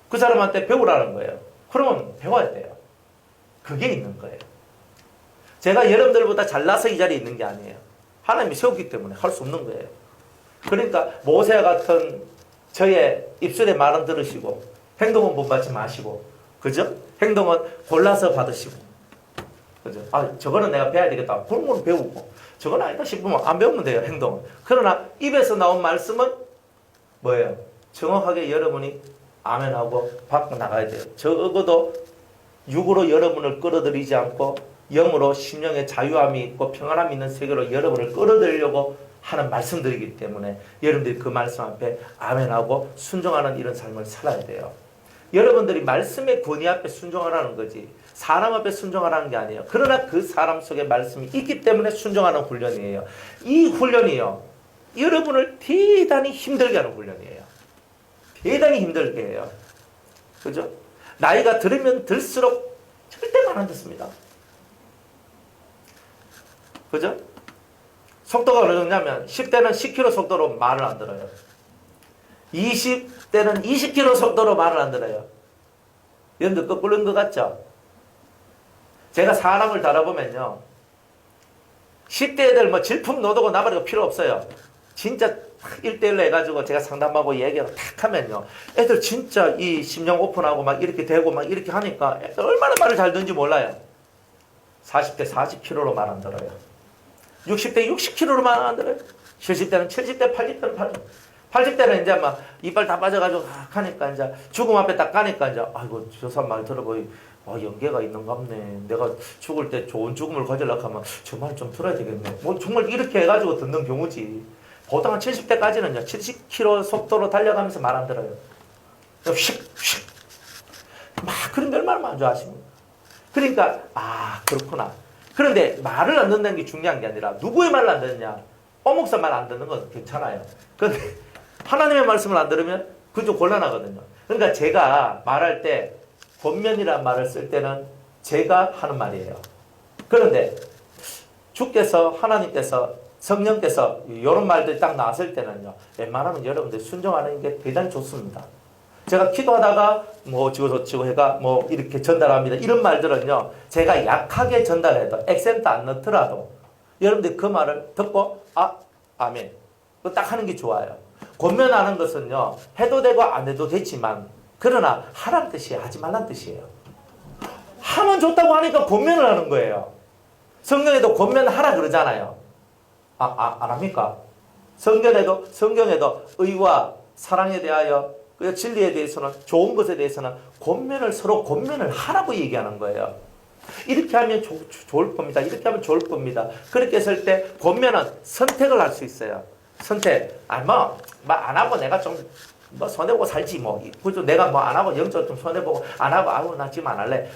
그 사람한테 배우라는 거예요. 그러면 배워야 돼요. 그게 있는 거예요. 제가 여러분들보다 잘나서 이 자리에 있는 게 아니에요. 하나님이 세웠기 때문에 할 수 없는 거예요. 그러니까 모세와 같은 저의 입술의 말은 들으시고 행동은 본받지 마시고, 그죠? 행동은 골라서 받으시고, 그죠? 저거는 내가 배워야 되겠다. 그런 건 배우고, 저건 아니다 싶으면 안 배우면 돼요, 행동은. 그러나 입에서 나온 말씀은 뭐예요? 정확하게 여러분이 아멘하고 밖으로 나가야 돼요. 적어도 육으로 여러분을 끌어들이지 않고 영으로 심령의 자유함이 있고 평안함이 있는 세계로 여러분을 끌어들이려고 하는 말씀들이기 때문에 여러분들이 그 말씀 앞에 아멘하고 순종하는 이런 삶을 살아야 돼요. 여러분들이 말씀의 권위 앞에 순종하라는 거지 사람 앞에 순종하라는 게 아니에요. 그러나 그 사람 속에 말씀이 있기 때문에 순종하는 훈련이에요. 이 훈련이요, 여러분을 대단히 힘들게 하는 훈련이에요. 대단히 힘들게 해요. 그죠? 나이가 들으면 들수록 절대 말 안 듣습니다. 그죠? 속도가 어느 정도냐면 10대는 10km 속도로 말을 안 들어요. 20대는 20km 속도로 말을 안 들어요. 여러분들 거꾸로인 것 같죠? 제가 사람을 다뤄보면요, 10대 애들 질풍 노도고 나발이고 필요 없어요. 진짜 1대1로 해가지고 제가 상담하고 얘기하고 탁 하면요, 애들 진짜 이 심령 오픈하고 막 이렇게 되고 막 이렇게 하니까 애들 얼마나 말을 잘 듣는지 몰라요. 40대 40km로 말 안 들어요. 60대 60km로 말 안 들어요. 70대는 70대 80대는 80대는 이제 막 이빨 다 빠져가지고 하니까 이제 죽음 앞에 딱 가니까 이제 아이고 저 사람 말 들어보니 연계가 있는갑네. 내가 죽을 때 좋은 죽음을 가지려고 하면 저 말 좀 들어야 되겠네. 정말 이렇게 해가지고 듣는 경우지. 보통 한 70대까지는요 70km 속도로 달려가면서 말 안 들어요. 휙휙 막 그런 게 얼마나 많은 줄 아십니까? 그러니까 그렇구나. 그런데 말을 안 듣는 게 중요한 게 아니라 누구의 말을 안 듣느냐. 어묵사 말 안 듣는 건 괜찮아요. 그런데 하나님의 말씀을 안 들으면 그건 좀 곤란하거든요. 그러니까 제가 말할 때 권면이라는 말을 쓸 때는 제가 하는 말이에요. 그런데 주께서 하나님께서 성령께서 이런 말들이 딱 나왔을 때는요, 웬만하면 여러분들 순종하는 게 대단히 좋습니다. 제가 기도하다가 어찌고 해가 이렇게 전달합니다. 이런 말들은요, 제가 약하게 전달해도 액센트 안 넣더라도 여러분들 그 말을 듣고 아멘 딱 하는 게 좋아요. 권면하는 것은요, 해도 되고 안 해도 되지만 그러나 하라는 뜻이에요. 하지 말라는 뜻이에요. 하면 좋다고 하니까 권면을 하는 거예요. 성경에도 권면하라 그러잖아요. 안 합니까? 성경에도 의와 사랑에 대하여 진리에 대해서는 좋은 것에 대해서는 서로 권면을 하라고 얘기하는 거예요. 이렇게 하면 좋을 겁니다. 이렇게 하면 좋을 겁니다. 그렇게 했을 때 권면은 선택을 할 수 있어요. 선택. 안 하고 내가 좀 손해보고 살지 그죠? 내가 안 하고 영적으로 좀 손해보고 안 하고 나 지금 안 할래.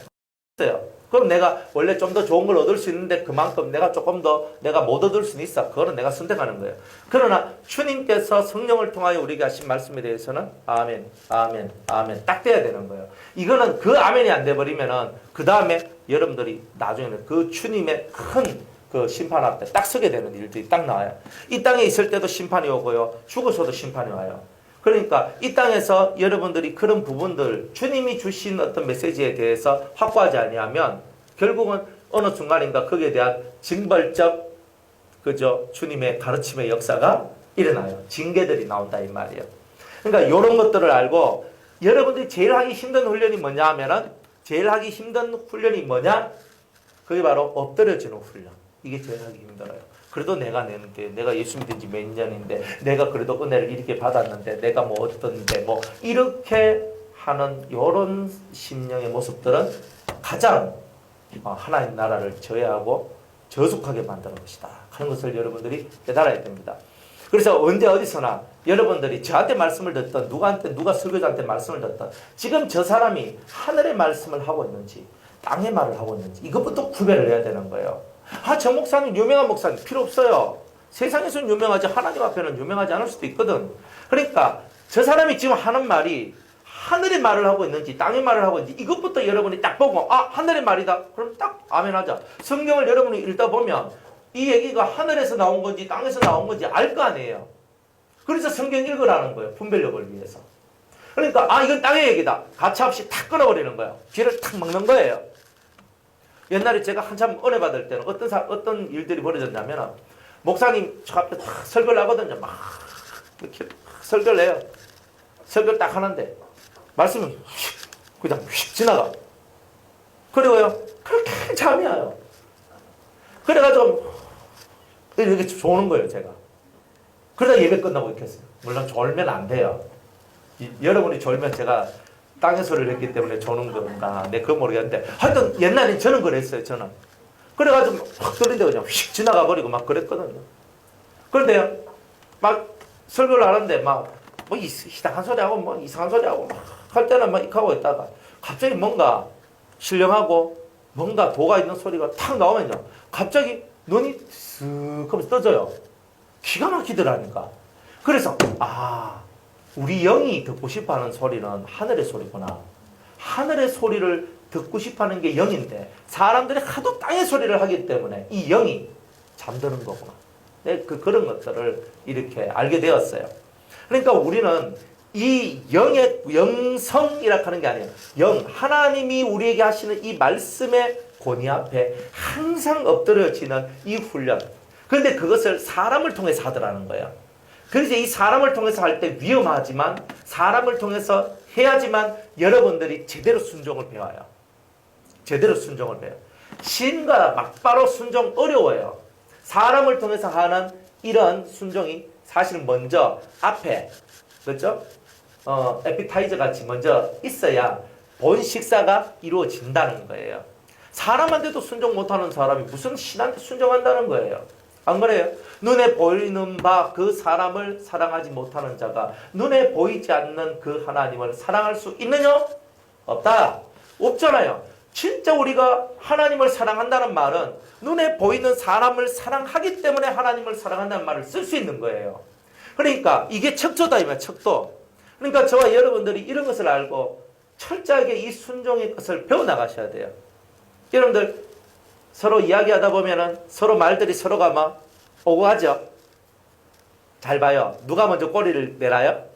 그럼 내가 원래 좀 더 좋은 걸 얻을 수 있는데 그만큼 내가 조금 더 내가 못 얻을 수는 있어. 그거는 내가 선택하는 거예요. 그러나 주님께서 성령을 통하여 우리에게 하신 말씀에 대해서는 아멘, 아멘, 아멘 딱 돼야 되는 거예요. 이거는 그 아멘이 안 돼버리면은 그 다음에 여러분들이 나중에는 그 주님의 큰 그 심판 앞에 딱 서게 되는 일들이 딱 나와요. 이 땅에 있을 때도 심판이 오고요. 죽어서도 심판이 와요. 그러니까 이 땅에서 여러분들이 그런 부분들 주님이 주신 어떤 메시지에 대해서 확고하지 아니하면 결국은 어느 순간인가 거기에 대한 징벌적 그죠 주님의 가르침의 역사가 일어나요. 징계들이 나온다 이 말이에요. 그러니까 이런 것들을 알고 여러분들이 제일 하기 힘든 훈련이 뭐냐 하면은 제일 하기 힘든 훈련이 뭐냐? 그게 바로 엎드려지는 훈련. 이게 제일 하기 힘들어요. 그래도 내가 내는데 내가 예수 믿은 지 몇 년인데 내가 그래도 은혜를 이렇게 받았는데 내가 뭐 어떤데 뭐 이렇게 하는 이런 심령의 모습들은 가장 하나님 나라를 저해하고 저속하게 만드는 것이다 하는 것을 여러분들이 깨달아야 됩니다. 그래서 언제 어디서나 여러분들이 저한테 말씀을 듣던 누가 설교자한테 말씀을 듣던 지금 저 사람이 하늘의 말씀을 하고 있는지 땅의 말을 하고 있는지 이것부터 구별을 해야 되는 거예요. 저 목사님 유명한 목사님 필요 없어요. 세상에서는 유명하지 하나님 앞에는 유명하지 않을 수도 있거든. 그러니까 저 사람이 지금 하는 말이 하늘의 말을 하고 있는지 땅의 말을 하고 있는지 이것부터 여러분이 딱 보고 하늘의 말이다. 그럼 딱 아멘하자. 성경을 여러분이 읽다 보면 이 얘기가 하늘에서 나온 건지 땅에서 나온 건지 알 거 아니에요. 그래서 성경 읽으라는 거예요. 분별력을 위해서. 그러니까 이건 땅의 얘기다. 가차없이 탁 끊어버리는 거예요. 귀를 탁 막는 거예요. 옛날에 제가 한참 은혜 받을 때는 어떤 일들이 벌어졌냐면 목사님 저 앞에 탁 설교를 하거든요. 막 이렇게 설교를 해요. 설교를 딱 하는데 말씀은 그냥 지나가. 그리고요 그렇게 잠이 와요. 그래가지고 이렇게 조는 거예요 제가. 그러다 예배 끝나고 이렇게 했어요. 물론 졸면 안 돼요. 여러분이 졸면 제가 땅의 소리를 했기 때문에 조는 건가 그거 모르겠는데 하여튼 옛날엔 저는 그랬어요. 저는 그래가지고 확 들린데 그냥 휙 지나가 버리고 막 그랬거든요. 그런데요 막 설교를 하는데 막 뭐 이상한 소리 하고 뭐 이상한 소리 하고 막 할 때는 막 이렇게 하고 있다가 갑자기 뭔가 신령하고 뭔가 도가 있는 소리가 탁 나오면요 갑자기 눈이 쓱 하면서 떠져요. 기가 막히더라니까. 그래서 우리 영이 듣고 싶어하는 소리는 하늘의 소리구나. 하늘의 소리를 듣고 싶어하는 게 영인데 사람들이 하도 땅의 소리를 하기 때문에 이 영이 잠드는 거구나. 그런 것들을 이렇게 알게 되었어요. 그러니까 우리는 이 영의 영성이라 하는 게 아니에요. 하나님이 우리에게 하시는 이 말씀의 권위 앞에 항상 엎드려지는 이 훈련. 그런데 그것을 사람을 통해서 하더라는 거예요. 그래서 이 사람을 통해서 할 때 위험하지만 사람을 통해서 해야지만 여러분들이 제대로 순종을 배워요. 제대로 순종을 배워요. 신과 막바로 순종 어려워요. 사람을 통해서 하는 이런 순종이 사실 먼저 앞에 그렇죠? 에피타이저 같이 먼저 있어야 본 식사가 이루어진다는 거예요. 사람한테도 순종 못하는 사람이 무슨 신한테 순종한다는 거예요. 안 그래요? 눈에 보이는 바 그 사람을 사랑하지 못하는 자가 눈에 보이지 않는 그 하나님을 사랑할 수 있느냐? 없다. 없잖아요. 진짜 우리가 하나님을 사랑한다는 말은 눈에 보이는 사람을 사랑하기 때문에 하나님을 사랑한다는 말을 쓸 수 있는 거예요. 그러니까 이게 척도다 이 말, 척도. 그러니까 저와 여러분들이 이런 것을 알고 철저하게 이 순종의 것을 배워나가셔야 돼요. 여러분들 서로 이야기하다 보면은 서로 말들이 서로가 막 오고 하죠. 잘 봐요. 누가 먼저 꼬리를 내라요?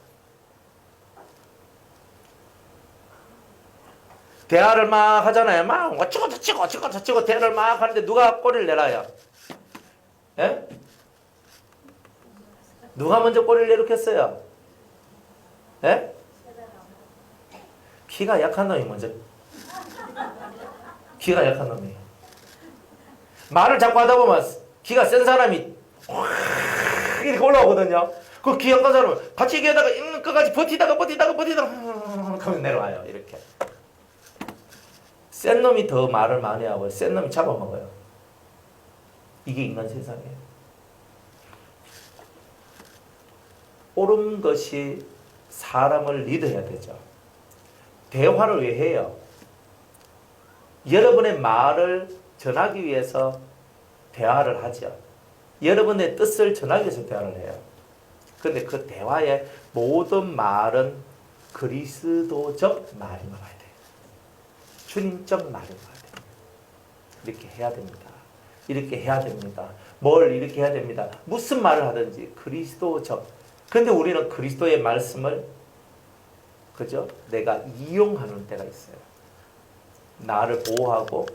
대화를 막 하잖아요. 막 어쩌고 대화를 막 하는데 누가 꼬리를 내라요? 예? 누가 먼저 꼬리를 내놓겠어요? 예? 키가 약한 놈이 먼저. 키가 약한 놈이. 말을 자꾸 하다 보면 기가 센 사람이 이렇게 올라오거든요. 그 기 약한 사람은 같이 얘기하다가 끝까지 버티다가 하면 내려와요. 이렇게. 센 놈이 더 말을 많이 하고 센 놈이 잡아먹어요. 이게 인간 세상이에요. 옳은 것이 사람을 리드해야 되죠. 대화를 왜 해요? 여러분의 말을 전하기 위해서 대화를 하죠. 여러분의 뜻을 전하기 위해서 대화를 해요. 그런데 그 대화의 모든 말은 그리스도적 말인 거야. 주님적 말인 거야. 이렇게 해야 됩니다. 이렇게 해야 됩니다. 뭘 이렇게 해야 됩니다. 무슨 말을 하든지 그리스도적. 그런데 우리는 그리스도의 말씀을 그죠? 내가 이용하는 때가 있어요. 나를 보호하고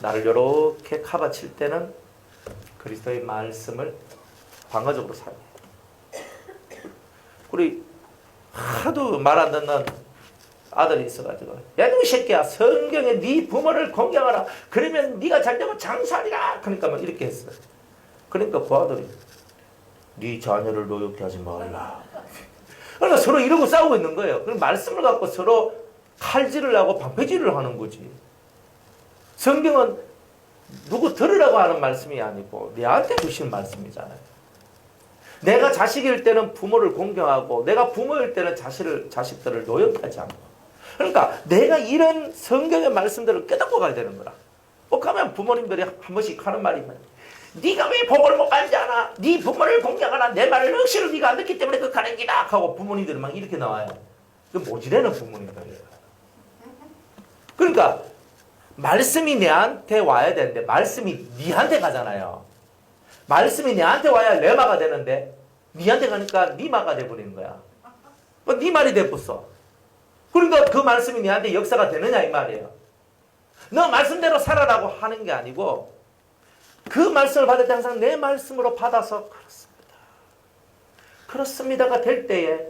나를 이렇게 카바칠 때는 그리스도의 말씀을 방어적으로 사용해요. 우리 하도 말 안 듣는 아들이 있어가지고 야, 이 새끼야, 성경에 네 부모를 공경하라. 그러면 네가 잘되고 장수하리라. 그러니까 막 이렇게 했어요. 그러니까 그 아들이 네 자녀를 노엽게 하지 말라. 그러니까 서로 이러고 싸우고 있는 거예요. 그럼 말씀을 갖고 서로 칼질을 하고 방패질을 하는 거지. 성경은 누구 들으라고 하는 말씀이 아니고 내한테 주신 말씀이잖아요. 내가 자식일 때는 부모를 공경하고 내가 부모일 때는 자식들을 노역하지 않고. 그러니까 내가 이런 성경의 말씀들을 깨닫고 가야 되는 거라. 가면 부모님들이 한 번씩 하는 말이 뭐냐. 네가 왜 복을 못 받지 않아? 네 부모를 공경하라. 내 말을 억지로 네가 안 듣기 때문에 그 가는 기다 하고 부모님들이 막 이렇게 나와요. 그 모지래는 부모님들이에요. 그러니까 말씀이 내한테 와야 되는데 말씀이 니한테 가잖아요. 말씀이 내한테 와야 레마가 되는데 니한테 가니까 니마가 돼버리는 거야. 니 말이 돼버렸어. 그러니까 그 말씀이 니한테 역사가 되느냐 이 말이에요. 너 말씀대로 살아라고 하는 게 아니고 그 말씀을 받을 때 항상 내 말씀으로 받아서 그렇습니다가 될 때에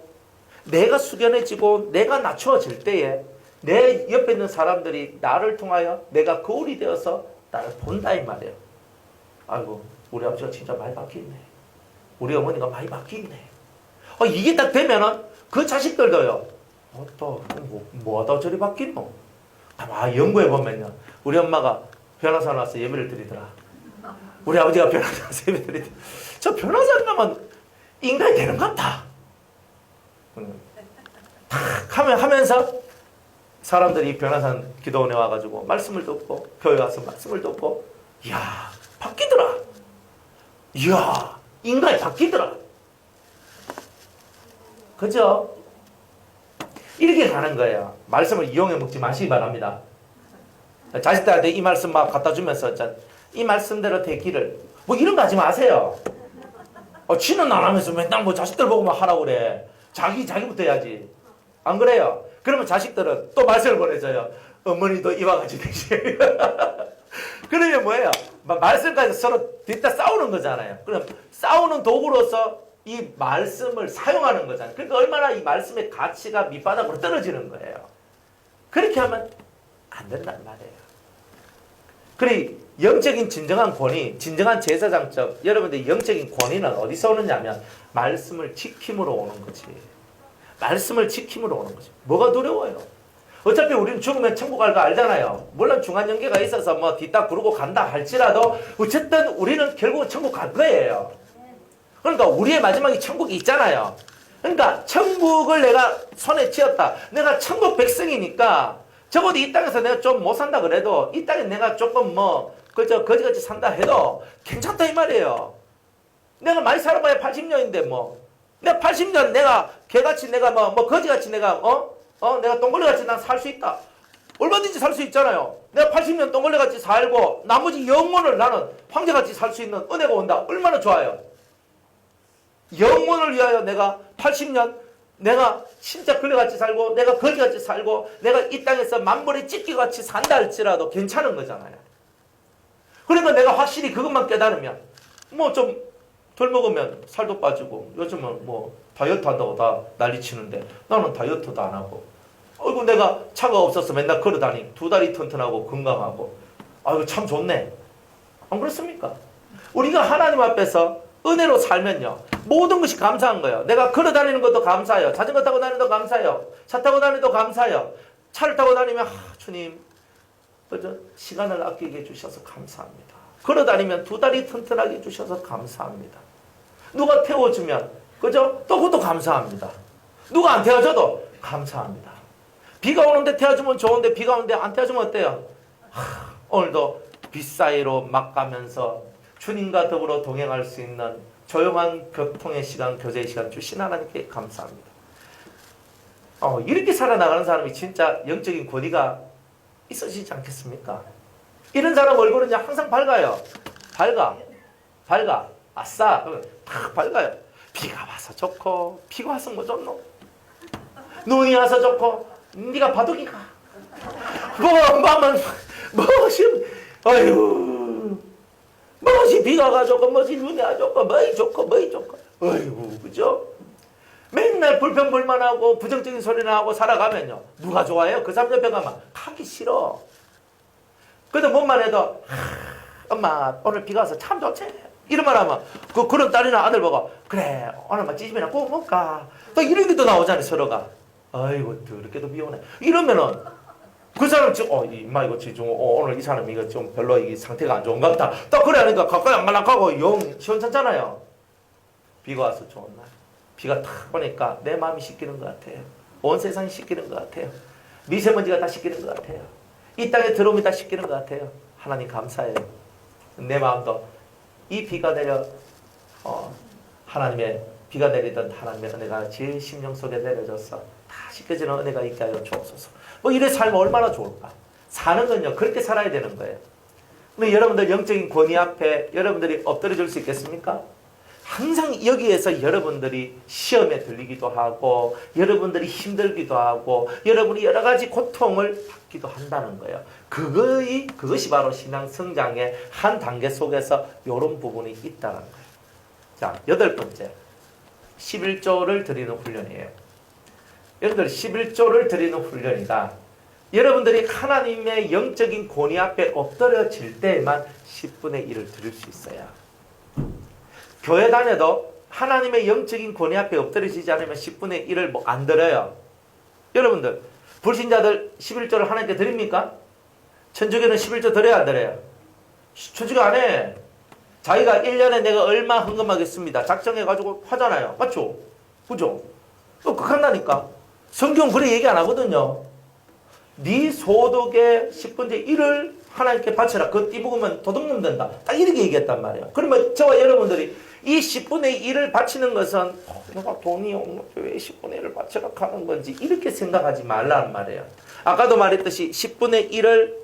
내가 숙연해지고 내가 낮추어질 때에 내 옆에 있는 사람들이 나를 통하여 내가 거울이 되어서 나를 본다 이 말이에요. 아이고 우리 아버지가 진짜 많이 바뀌었네. 우리 어머니가 많이 바뀌었네. 이게 딱 되면은 그 자식들도요. 또 뭐하다 저리 바뀌노? 연구해보면요. 우리 엄마가 변호사 나와서 예배를 드리더라. 우리 아버지가 변호사 나와서 예배를 드리더라. 저 변호사 나면 인간이 되는 것 같다. 탁 하면서 사람들이 변호사 기도원에 와가지고 말씀을 듣고 교회 와서 말씀을 듣고 이야 바뀌더라. 이야 인간이 바뀌더라. 그죠? 이렇게 가는 거예요. 말씀을 이용해 먹지 마시기 바랍니다. 자식들한테 이 말씀 막 갖다 주면서 이 말씀대로 되기를 이런 거 하지 마세요. 지는 안 하면서 맨날 자식들 보고 막 하라고 그래. 자기부터 해야지. 안 그래요? 그러면 자식들은 또 말씀을 보내줘요. 어머니도 이와 같이 되시. 그러면 뭐예요? 말씀까지 서로 뒤따 싸우는 거잖아요. 그럼 싸우는 도구로서 이 말씀을 사용하는 거잖아요. 그러니까 얼마나 이 말씀의 가치가 밑바닥으로 떨어지는 거예요. 그렇게 하면 안 된단 말이에요. 그래 영적인 진정한 권위, 진정한 제사장적 여러분들 영적인 권위는 어디서 오느냐면 말씀을 지킴으로 오는 거지. 말씀을 지킴으로 오는 거지. 뭐가 두려워요? 어차피 우리는 죽으면 천국 갈 거 알잖아요. 물론 중간연계가 있어서 뒤딱 구르고 간다 할지라도 어쨌든 우리는 결국 천국 갈 거예요. 그러니까 우리의 마지막이 천국이 있잖아요. 그러니까 천국을 내가 손에 쥐었다. 내가 천국 백성이니까 적어도 이 땅에서 내가 좀 못 산다 그래도 이 땅에 내가 조금 그저 거지같이 산다 해도 괜찮다 이 말이에요. 내가 많이 살아봐야 80년인데 내가 80년 내가 개같이 내가 거지같이 내가 내가 똥걸레같이 난 살 수 있다. 얼마든지 살 수 있잖아요. 내가 80년 똥걸레같이 살고 나머지 영혼을 나는 황제같이 살 수 있는 은혜가 온다. 얼마나 좋아요. 영혼을 위하여 내가 80년 내가 진짜 걸레같이 살고 내가 거지같이 살고 내가 이 땅에서 만벌의 찢기같이 산다 할지라도 괜찮은 거잖아요. 그러니까 내가 확실히 그것만 깨달으면 좀 덜 먹으면 살도 빠지고 요즘은 다이어트 한다고 다 난리치는데 나는 다이어트도 안 하고 아이고 내가 차가 없어서 맨날 걸어다니 두 다리 튼튼하고 건강하고 아이고 참 좋네. 안 그렇습니까? 우리가 하나님 앞에서 은혜로 살면요 모든 것이 감사한 거예요. 내가 걸어다니는 것도 감사해요. 자전거 타고 다니는 것도 감사해요. 차 타고 다니는 것도 감사해요. 차를 타고 다니면 주님 그저 시간을 아끼게 해주셔서 감사합니다. 걸어다니면 두 다리 튼튼하게 해주셔서 감사합니다. 누가 태워주면 그죠? 또 그것도 감사합니다. 누가 안 태워줘도 감사합니다. 비가 오는데 태워주면 좋은데 비가 오는데 안 태워주면 어때요? 오늘도 빛 사이로 막 가면서 주님과 더불어 동행할 수 있는 조용한 교통의 시간, 교제의 시간 주신 하나님께 감사합니다. 이렇게 살아나가는 사람이 진짜 영적인 권위가 있어지지 않겠습니까? 이런 사람 얼굴은 항상 밝아요. 밝아. 아싸. 그러면 탁 밝아요. 비가 와서 좋고, 비가 와서 뭐 좋노? 눈이 와서 좋고, 네가 바둑이가. 아유, 뭐지 비가 와가지고, 뭐지 눈이 와가지고, 뭐이 좋고. 아이고, 그죠? 맨날 불평불만하고 부정적인 소리나 하고 살아가면요. 누가 좋아해요? 그 사람 옆에 가면 가기 싫어. 그래도 뭔만 해도 엄마 오늘 비가 와서 참 좋지? 이런 말 하면 그런 딸이나 아들 보고 그래 오늘 막 찌짐이나 구워 먹을까? 또 이런 게 또 나오잖아요 서로가. 아이고 더럽게도 비 오네. 이러면은 그 사람 지금 이마 이거 지금 오늘 이 사람 이거 좀 별로 이 상태가 안 좋은 것 같다. 또 그래 하니까 가까이 안 갈락하고 영 시원찮잖아요. 비가 와서 좋은 날. 비가 탁 오니까 내 마음이 씻기는 것 같아요. 온 세상이 씻기는 것 같아요. 미세먼지가 다 씻기는 것 같아요. 이 땅에 들어오면 다 씻기는 것 같아요. 하나님 감사해요. 내 마음도 이 비가 내려 하나님의 비가 내리던 하나님의 은혜가 제 심령 속에 내려져서 다 씻겨지는 은혜가 있게 하여 주옵소서. 뭐 이래 살면 얼마나 좋을까. 사는 건요 그렇게 살아야 되는 거예요. 근데 여러분들 영적인 권위 앞에 여러분들이 엎드려줄 수 있겠습니까? 항상 여기에서 여러분들이 시험에 들리기도 하고 여러분들이 힘들기도 하고 여러분이 여러 가지 고통을 받기도 한다는 거예요. 그것이 바로 신앙 성장의 한 단계 속에서 이런 부분이 있다는 거예요. 자, 8번째 11조를 드리는 훈련이에요. 여러분들 11조를 드리는 훈련이다. 여러분들이 하나님의 영적인 권위 앞에 엎드려질 때에만 10분의 1을 드릴 수 있어요. 교회 다녀도 하나님의 영적인 권위 앞에 엎드려지지 않으면 10분의 1을 안 드려요. 여러분들 불신자들 11조를 하나님께 드립니까? 천주교는 11조 드려야 안 드려요? 천주교 안 해. 자기가 1년에 내가 얼마 헌금하겠습니다. 작정해가지고 하잖아요. 맞죠? 그죠? 극한다니까. 성경 그래 얘기 안 하거든요. 네 소득의 10분의 1을 하나님께 바쳐라. 그거 띠부으면 도둑놈 된다. 딱 이렇게 얘기했단 말이에요. 그러면 저와 여러분들이 이 10분의 1을 바치는 것은 내가 돈이 없는데 왜 10분의 1을 바치라 하는 건지 이렇게 생각하지 말라는 말이에요. 아까도 말했듯이 10분의 1을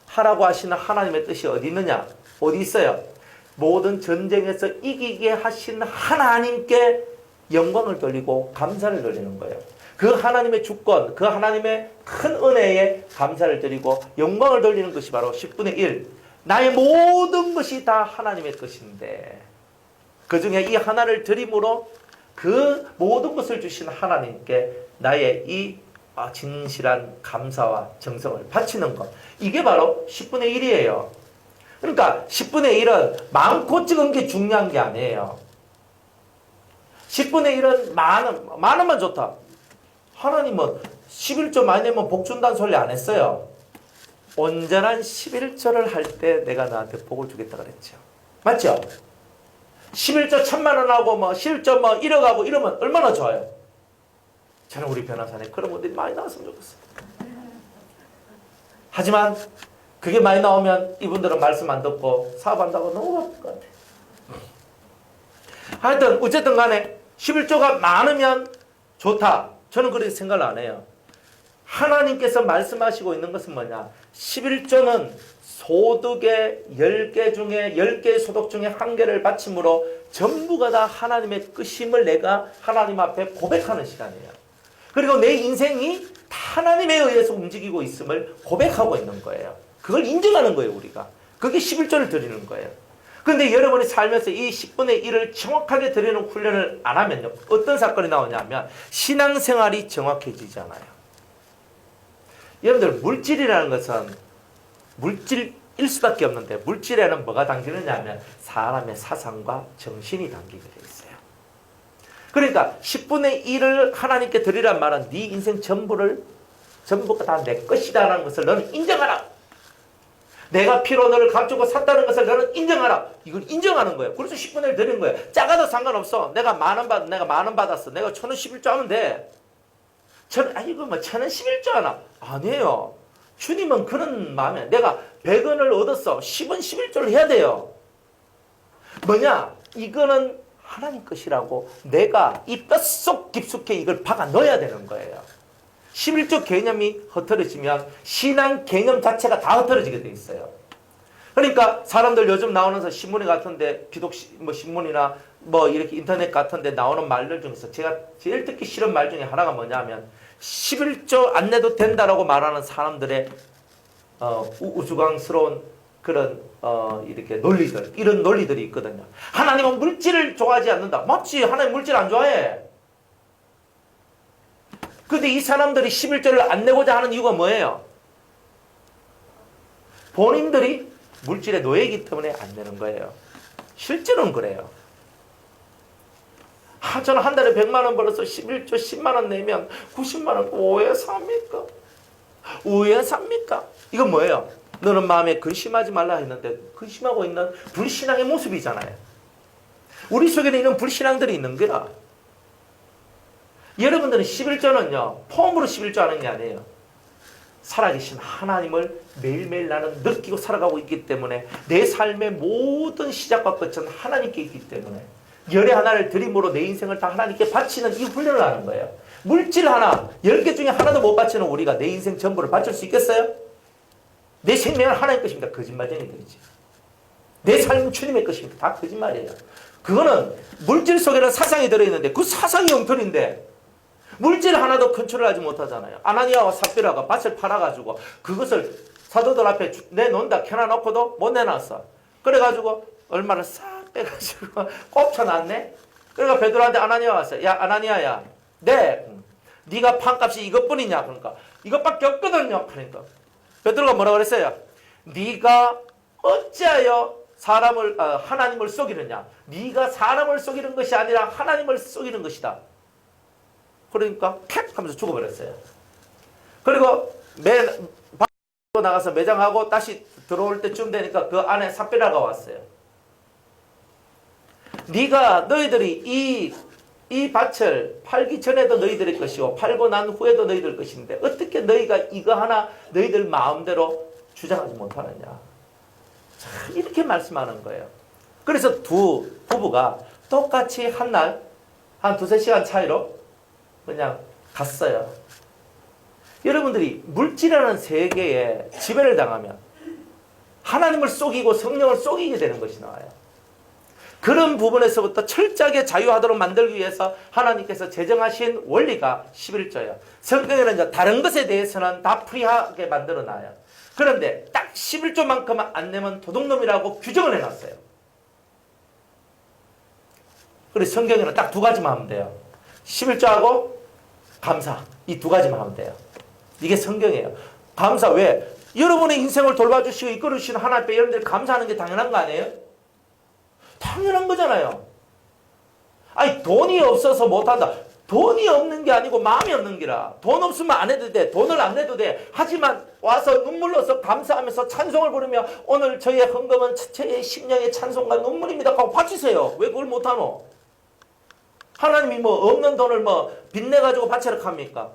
하라고 하시는 하나님의 뜻이 어디 있느냐? 어디 있어요? 모든 전쟁에서 이기게 하신 하나님께 영광을 돌리고 감사를 돌리는 거예요. 그 하나님의 주권, 그 하나님의 큰 은혜에 감사를 드리고 영광을 돌리는 것이 바로 10분의 1. 나의 모든 것이 다 하나님의 것인데 그 중에 이 하나를 드림으로 그 모든 것을 주신 하나님께 나의 이 진실한 감사와 정성을 바치는 것. 이게 바로 10분의 1이에요. 그러니까 10분의 1은 많고 적은 게 중요한 게 아니에요. 10분의 1은 많으면 좋다. 하나님은 11조 많이 내면 복 준다는 소리 안 했어요. 온전한 11조를 할 때 내가 너한테 복을 주겠다 그랬죠. 맞죠? 11조 1000만 원하고 11조 1억하고 이러면 얼마나 좋아요. 저는 우리 변호사님 그런 분들이 많이 나왔으면 좋겠어요. 하지만 그게 많이 나오면 이분들은 말씀 안 듣고 사업한다고 너무 바쁠 것 같아요. 하여튼 어쨌든 간에 11조가 많으면 좋다. 저는 그렇게 생각을 안 해요. 하나님께서 말씀하시고 있는 것은 뭐냐? 11조는 소득의 10개 중에 10개의 소득 중에 1개를 바침으로 전부가 다 하나님의 뜻임을 내가 하나님 앞에 고백하는 시간이에요. 그리고 내 인생이 하나님에 의해서 움직이고 있음을 고백하고 있는 거예요. 그걸 인정하는 거예요, 우리가. 그게 11조를 드리는 거예요. 근데 여러분이 살면서 이 10분의 1을 정확하게 드리는 훈련을 안 하면요. 어떤 사건이 나오냐면 신앙생활이 정확해지잖아요. 여러분들 물질이라는 것은 물질일 수밖에 없는데 물질에는 뭐가 담기느냐 하면 사람의 사상과 정신이 담기게 돼 있어요. 그러니까 10분의 1을 하나님께 드리란 말은 네 인생 전부가 다 내 것이다라는 것을 너는 인정하라. 내가 피로 너를 감추고 샀다는 것을 너는 인정하라. 이걸 인정하는 거예요. 그래서 10분의 1 드리는 거예요. 작아도 상관없어. 내가 만 원 받았어. 내가 1000원 11조 하면 돼. 이거 1000원 11조 하나. 아니에요. 주님은 그런 마음에 내가 100원을 얻었어. 10원 11조를 해야 돼요. 뭐냐? 이거는 하나님 것이라고 내가 이 뼛속 깊숙이 이걸 박아 넣어야 되는 거예요. 11조 개념이 흐트러지면 신앙 개념 자체가 다 흐트러지게 돼 있어요. 그러니까 사람들 요즘 나오는 신문 같은데 기독 뭐 신문이나 뭐 이렇게 인터넷 같은데 나오는 말들 중에서 제가 제일 듣기 싫은 말 중에 하나가 뭐냐면 11조 안 내도 된다라고 말하는 사람들의 우스꽝스러운 그런 이렇게 논리들, 이런 논리들이 있거든요. 하나님은 물질을 좋아하지 않는다. 맞지? 하나님 물질 안 좋아해. 근데 이 사람들이 11조를 안 내고자 하는 이유가 뭐예요? 본인들이 물질의 노예이기 때문에 안 내는 거예요. 실제로는 그래요. 저는 한 달에 100만 원 벌어서 11조 10만 원 내면 90만 원 왜 삽니까? 왜 삽니까? 이건 뭐예요? 너는 마음에 근심하지 말라 했는데 근심하고 있는 불신앙의 모습이잖아요. 우리 속에는 이런 불신앙들이 있는 거야. 여러분들은 11조는요. 폼으로 11조 하는 게 아니에요. 살아계신 하나님을 매일매일 나는 느끼고 살아가고 있기 때문에 내 삶의 모든 시작과 끝은 하나님께 있기 때문에 열의 하나를 드림으로 내 인생을 다 하나님께 바치는 이 훈련을 하는 거예요. 물질 하나, 10개 중에 하나도 못 바치는 우리가 내 인생 전부를 바칠 수 있겠어요? 내 생명은 하나님 것입니다. 거짓말쟁이들이지. 내 삶은 주님의 것입니다. 다 거짓말이에요. 그거는 물질 속에는 사상이 들어있는데 그 사상이 엉터리인데 물질 하나도 컨트롤하지 못하잖아요. 아나니아와 삽비라가 밭을 팔아가지고 그것을 사도들 앞에 내놓는다 켜놔놓고도 못 내놨어. 그래가지고 얼마를 싹 빼가지고 꼽쳐놨네. 그러니까 베드로한테 아나니아 왔어요. 야 아나니아야, 네가 판값이 이것뿐이냐? 그러니까 이것밖에 없거든요. 그러니까 베드로가 뭐라고 그랬어요? 네가 어찌하여 하나님을 속이느냐? 네가 사람을 속이는 것이 아니라 하나님을 속이는 것이다. 그러니까 팩 하면서 죽어버렸어요. 그리고 밖으로 나가서 매장하고 다시 들어올 때쯤 되니까 그 안에 삽비라가 왔어요. 너희들이 이 밭을 팔기 전에도 너희들의 것이고 팔고 난 후에도 너희들 것인데 어떻게 너희가 이거 하나 너희들 마음대로 주장하지 못하느냐. 참 이렇게 말씀하는 거예요. 그래서 두 부부가 똑같이 한 날 한 2-3시간 차이로 그냥 갔어요. 여러분들이 물질이라는 세계에 지배를 당하면 하나님을 속이고 성령을 속이게 되는 것이 나와요. 그런 부분에서부터 철저하게 자유하도록 만들기 위해서 하나님께서 제정하신 원리가 11조예요. 성경에는 이제 다른 것에 대해서는 다 프리하게 만들어놔요. 그런데 딱 11조만큼만 안 내면 도둑놈이라고 규정을 해놨어요. 그래서 성경에는 딱 2가지만 하면 돼요. 11조하고 감사, 이 2가지만 하면 돼요. 이게 성경이에요. 감사 왜? 여러분의 인생을 돌봐주시고 이끌어주시는 하나님께 여러분들이 감사하는 게 당연한 거 아니에요? 당연한 거잖아요. 아니 돈이 없어서 못한다. 돈이 없는 게 아니고 마음이 없는 게라. 돈 없으면 안 해도 돼. 돈을 안 내도 돼. 하지만 와서 눈물로서 감사하면서 찬송을 부르며 오늘 저의 헌금은 저의 심령의 찬송과 눈물입니다 하고 바치세요. 왜 그걸 못하노? 하나님이 뭐 없는 돈을 뭐 빚내가지고 바치라 합니까?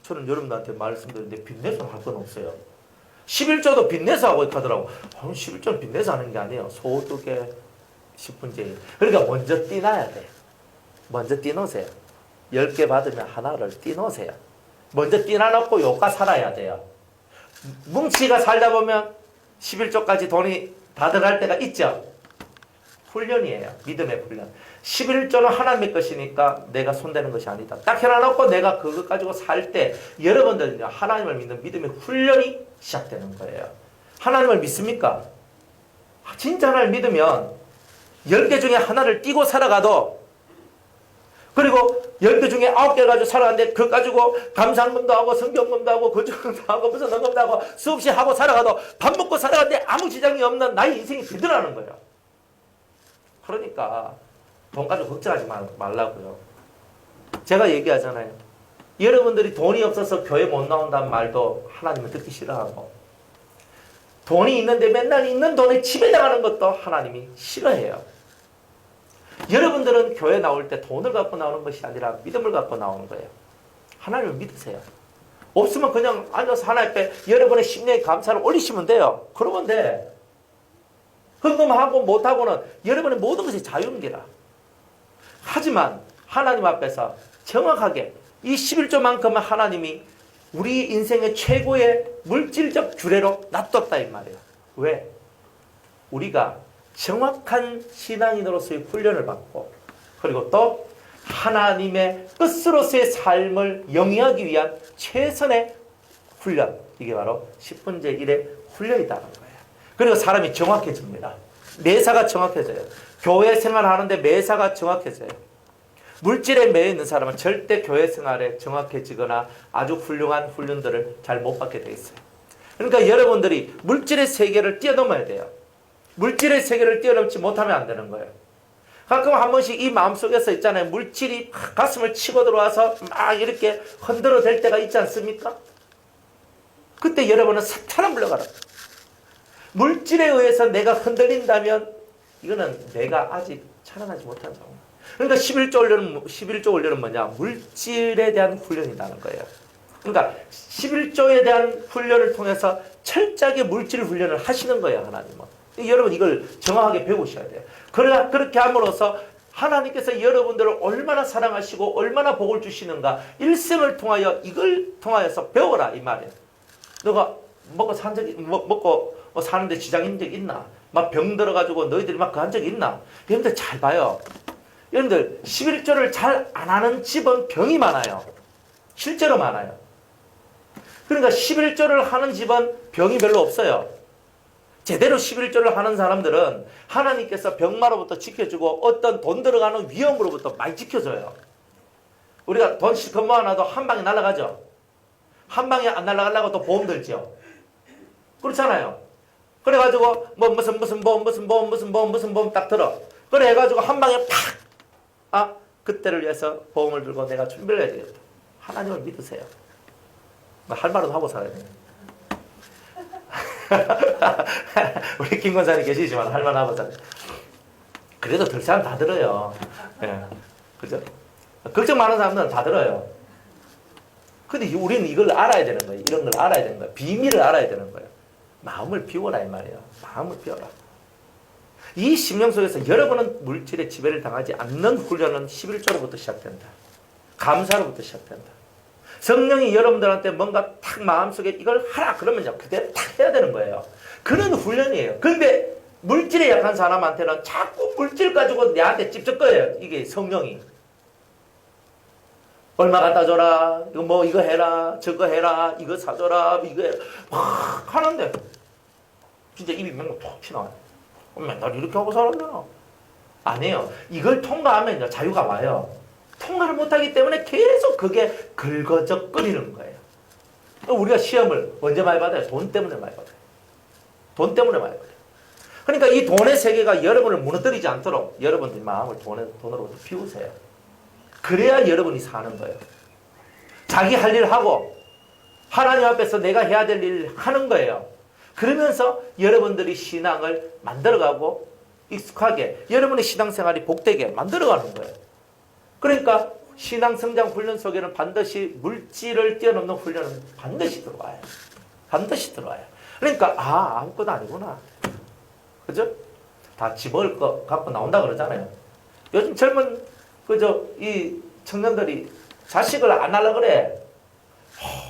저는 여러분들한테 말씀드리는데 빚내서 할 건 없어요. 11조도 빚내서 하고 하더라고. 11조는 빚내서 하는 게 아니에요. 소득의 10분째. 그러니까 먼저 떼놔야 돼. 먼저 떼놓으세요. 10개 받으면 하나를 떼놓으세요. 먼저 떼놔놓고 요가 살아야 돼요. 뭉치가 살다 보면 11조까지 돈이 다 들어갈 때가 있죠. 훈련이에요. 믿음의 훈련. 11조는 하나님의 것이니까 내가 손대는 것이 아니다. 딱 해놔놓고 내가 그것 가지고 살 때 여러분들 하나님을 믿는 믿음의 훈련이 시작되는 거예요. 하나님을 믿습니까? 진짜 하나님을 믿으면 10개 중에 하나를 띄고 살아가도 그리고 10개 중에 9개 가지고 살아가는데 그거 가지고 감사금도 하고 성경금도 하고 거주금도 하고 무슨 헌금도 하고 수없이 하고 살아가도 밥 먹고 살아가는데 아무 지장이 없는 나의 인생이 비드라는 거예요. 그러니까 돈 가지고 걱정하지 말라고요. 제가 얘기하잖아요. 여러분들이 돈이 없어서 교회 못 나온다는 말도 하나님은 듣기 싫어하고 돈이 있는데 맨날 있는 돈에 지배당하는 것도 하나님이 싫어해요. 여러분들은 교회 나올 때 돈을 갖고 나오는 것이 아니라 믿음을 갖고 나오는 거예요. 하나님을 믿으세요. 없으면 그냥 앉아서 하나님 앞에 여러분의 심령의 감사를 올리시면 돼요. 그러면 돼. 헌금하고 못하고는 여러분의 모든 것이 자유인기라. 하지만 하나님 앞에서 정확하게 이 11조만큼은 하나님이 우리 인생의 최고의 물질적 규례로 놔뒀다 이 말이에요. 왜? 우리가 정확한 신앙인으로서의 훈련을 받고 그리고 또 하나님의 뜻으로서의 삶을 영위하기 위한 최선의 훈련, 이게 바로 10분제 1의 훈련이라는 거예요. 그리고 사람이 정확해집니다. 매사가 정확해져요. 교회 생활하는데 매사가 정확해져요. 물질에 매여 있는 사람은 절대 교회 생활에 정확해지거나 아주 훌륭한 훈련들을 잘 못 받게 돼 있어요. 그러니까 여러분들이 물질의 세계를 뛰어넘어야 돼요. 물질의 세계를 뛰어넘지 못하면 안 되는 거예요. 가끔 한 번씩 이 마음속에서 있잖아요. 물질이 가슴을 치고 들어와서 막 이렇게 흔들어 댈 때가 있지 않습니까? 그때 여러분은 사탄을 물러가라. 물질에 의해서 내가 흔들린다면 이거는 내가 아직 살아나지 못한 상황. 그러니까 11조 원료는 뭐냐? 물질에 대한 훈련이라는 거예요. 그러니까 11조에 대한 훈련을 통해서 철저하게 물질 훈련을 하시는 거예요, 하나님은. 여러분 이걸 정확하게 배우셔야 돼요. 그렇게 함으로써 하나님께서 여러분들을 얼마나 사랑하시고 얼마나 복을 주시는가 일생을 통하여 이걸 통하여서 배워라 이 말이에요. 너가 먹고 사는데 지장 있는 적 있나? 막 병 들어가지고 너희들이 막 그 한 적이 있나? 여러분들 잘 봐요. 여러분들 11조를 잘 안 하는 집은 병이 많아요. 실제로 많아요. 그러니까 11조를 하는 집은 병이 별로 없어요. 제대로 11조를 하는 사람들은 하나님께서 병마로부터 지켜주고 어떤 돈 들어가는 위험으로부터 많이 지켜줘요. 우리가 돈 실컷 모아놔도 한 방에 날아가죠. 한 방에 안 날아가려고 또 보험 들죠. 그렇잖아요. 그래가지고 뭐 무슨 보험 딱 들어. 그래 해가지고 한 방에 팍! 그때를 위해서 보험을 들고 내가 준비를 해야 되겠다. 하나님을 믿으세요. 할 말은 하고 살아야 돼요. 우리 김 권사님 계시지만 할 말 하고 살아요. 그래도 들 사람 다 들어요. 네. 그죠? 걱정 많은 사람들은 다 들어요. 근데 우리는 이걸 알아야 되는 거예요. 이런 걸 알아야 되는 거예요. 비밀을 알아야 되는 거예요. 마음을 비워라 이 말이에요. 마음을 비워라. 이 심령 속에서 여러분은 물질의 지배를 당하지 않는 훈련은 11조로부터 시작된다. 감사로부터 시작된다. 성령이 여러분들한테 뭔가 탁 마음속에 이걸 하라 그러면요. 그대로 탁 해야 되는 거예요. 그런 훈련이에요. 그런데 물질에 약한 사람한테는 자꾸 물질 가지고 내한테 찝쩍거려요. 이게 성령이. 얼마 갖다 줘라. 이거 해라. 저거 해라. 이거 사줘라. 이거 해라. 막 하는데 진짜 입이 맨날 톡 튀어나와요. 맨날 이렇게 하고 살았나? 아니에요. 이걸 통과하면요. 자유가 와요. 통과를 못하기 때문에 계속 그게 긁어적거리는 거예요. 우리가 시험을 언제 많이 받아요? 돈 때문에 많이 받아요. 돈 때문에 많이 받아요. 그러니까 이 돈의 세계가 여러분을 무너뜨리지 않도록 여러분들 마음을 돈으로부터 비우세요. 그래야 여러분이 사는 거예요. 자기 할 일 하고 하나님 앞에서 내가 해야 될 일 하는 거예요. 그러면서 여러분들이 신앙을 만들어가고 익숙하게 여러분의 신앙생활이 복되게 만들어가는 거예요. 그러니까 신앙 성장 훈련 속에는 반드시 물질을 뛰어넘는 훈련은 반드시 들어와요. 반드시 들어와요. 그러니까 아무것도 아니구나. 그죠? 다 집어올 거 갖고 나온다 그러잖아요. 요즘 젊은 이 청년들이 자식을 안 하려고 그래.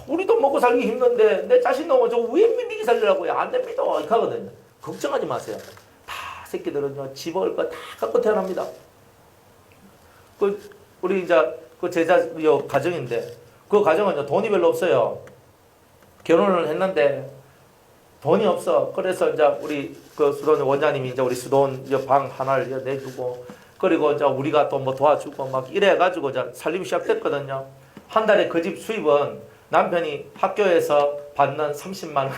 우리도 먹고 살기 힘든데 내 자식 너무 왜 믿기 살리라고요? 안 됩니다. 이렇게 하거든요. 걱정하지 마세요. 다 새끼들은요 집어올 거 다 갖고 태어납니다. 우리 이제 제자 가정인데 그 가정은 돈이 별로 없어요. 결혼을 했는데 돈이 없어. 그래서 이제 우리 수도원 원장님이 이제 우리 수도원 방 하나를 내주고 그리고 이제 우리가 또 뭐 도와주고 막 이래가지고 이제 살림이 시작됐거든요. 한 달에 그 집 수입은 남편이 학교에서 받는 30만 원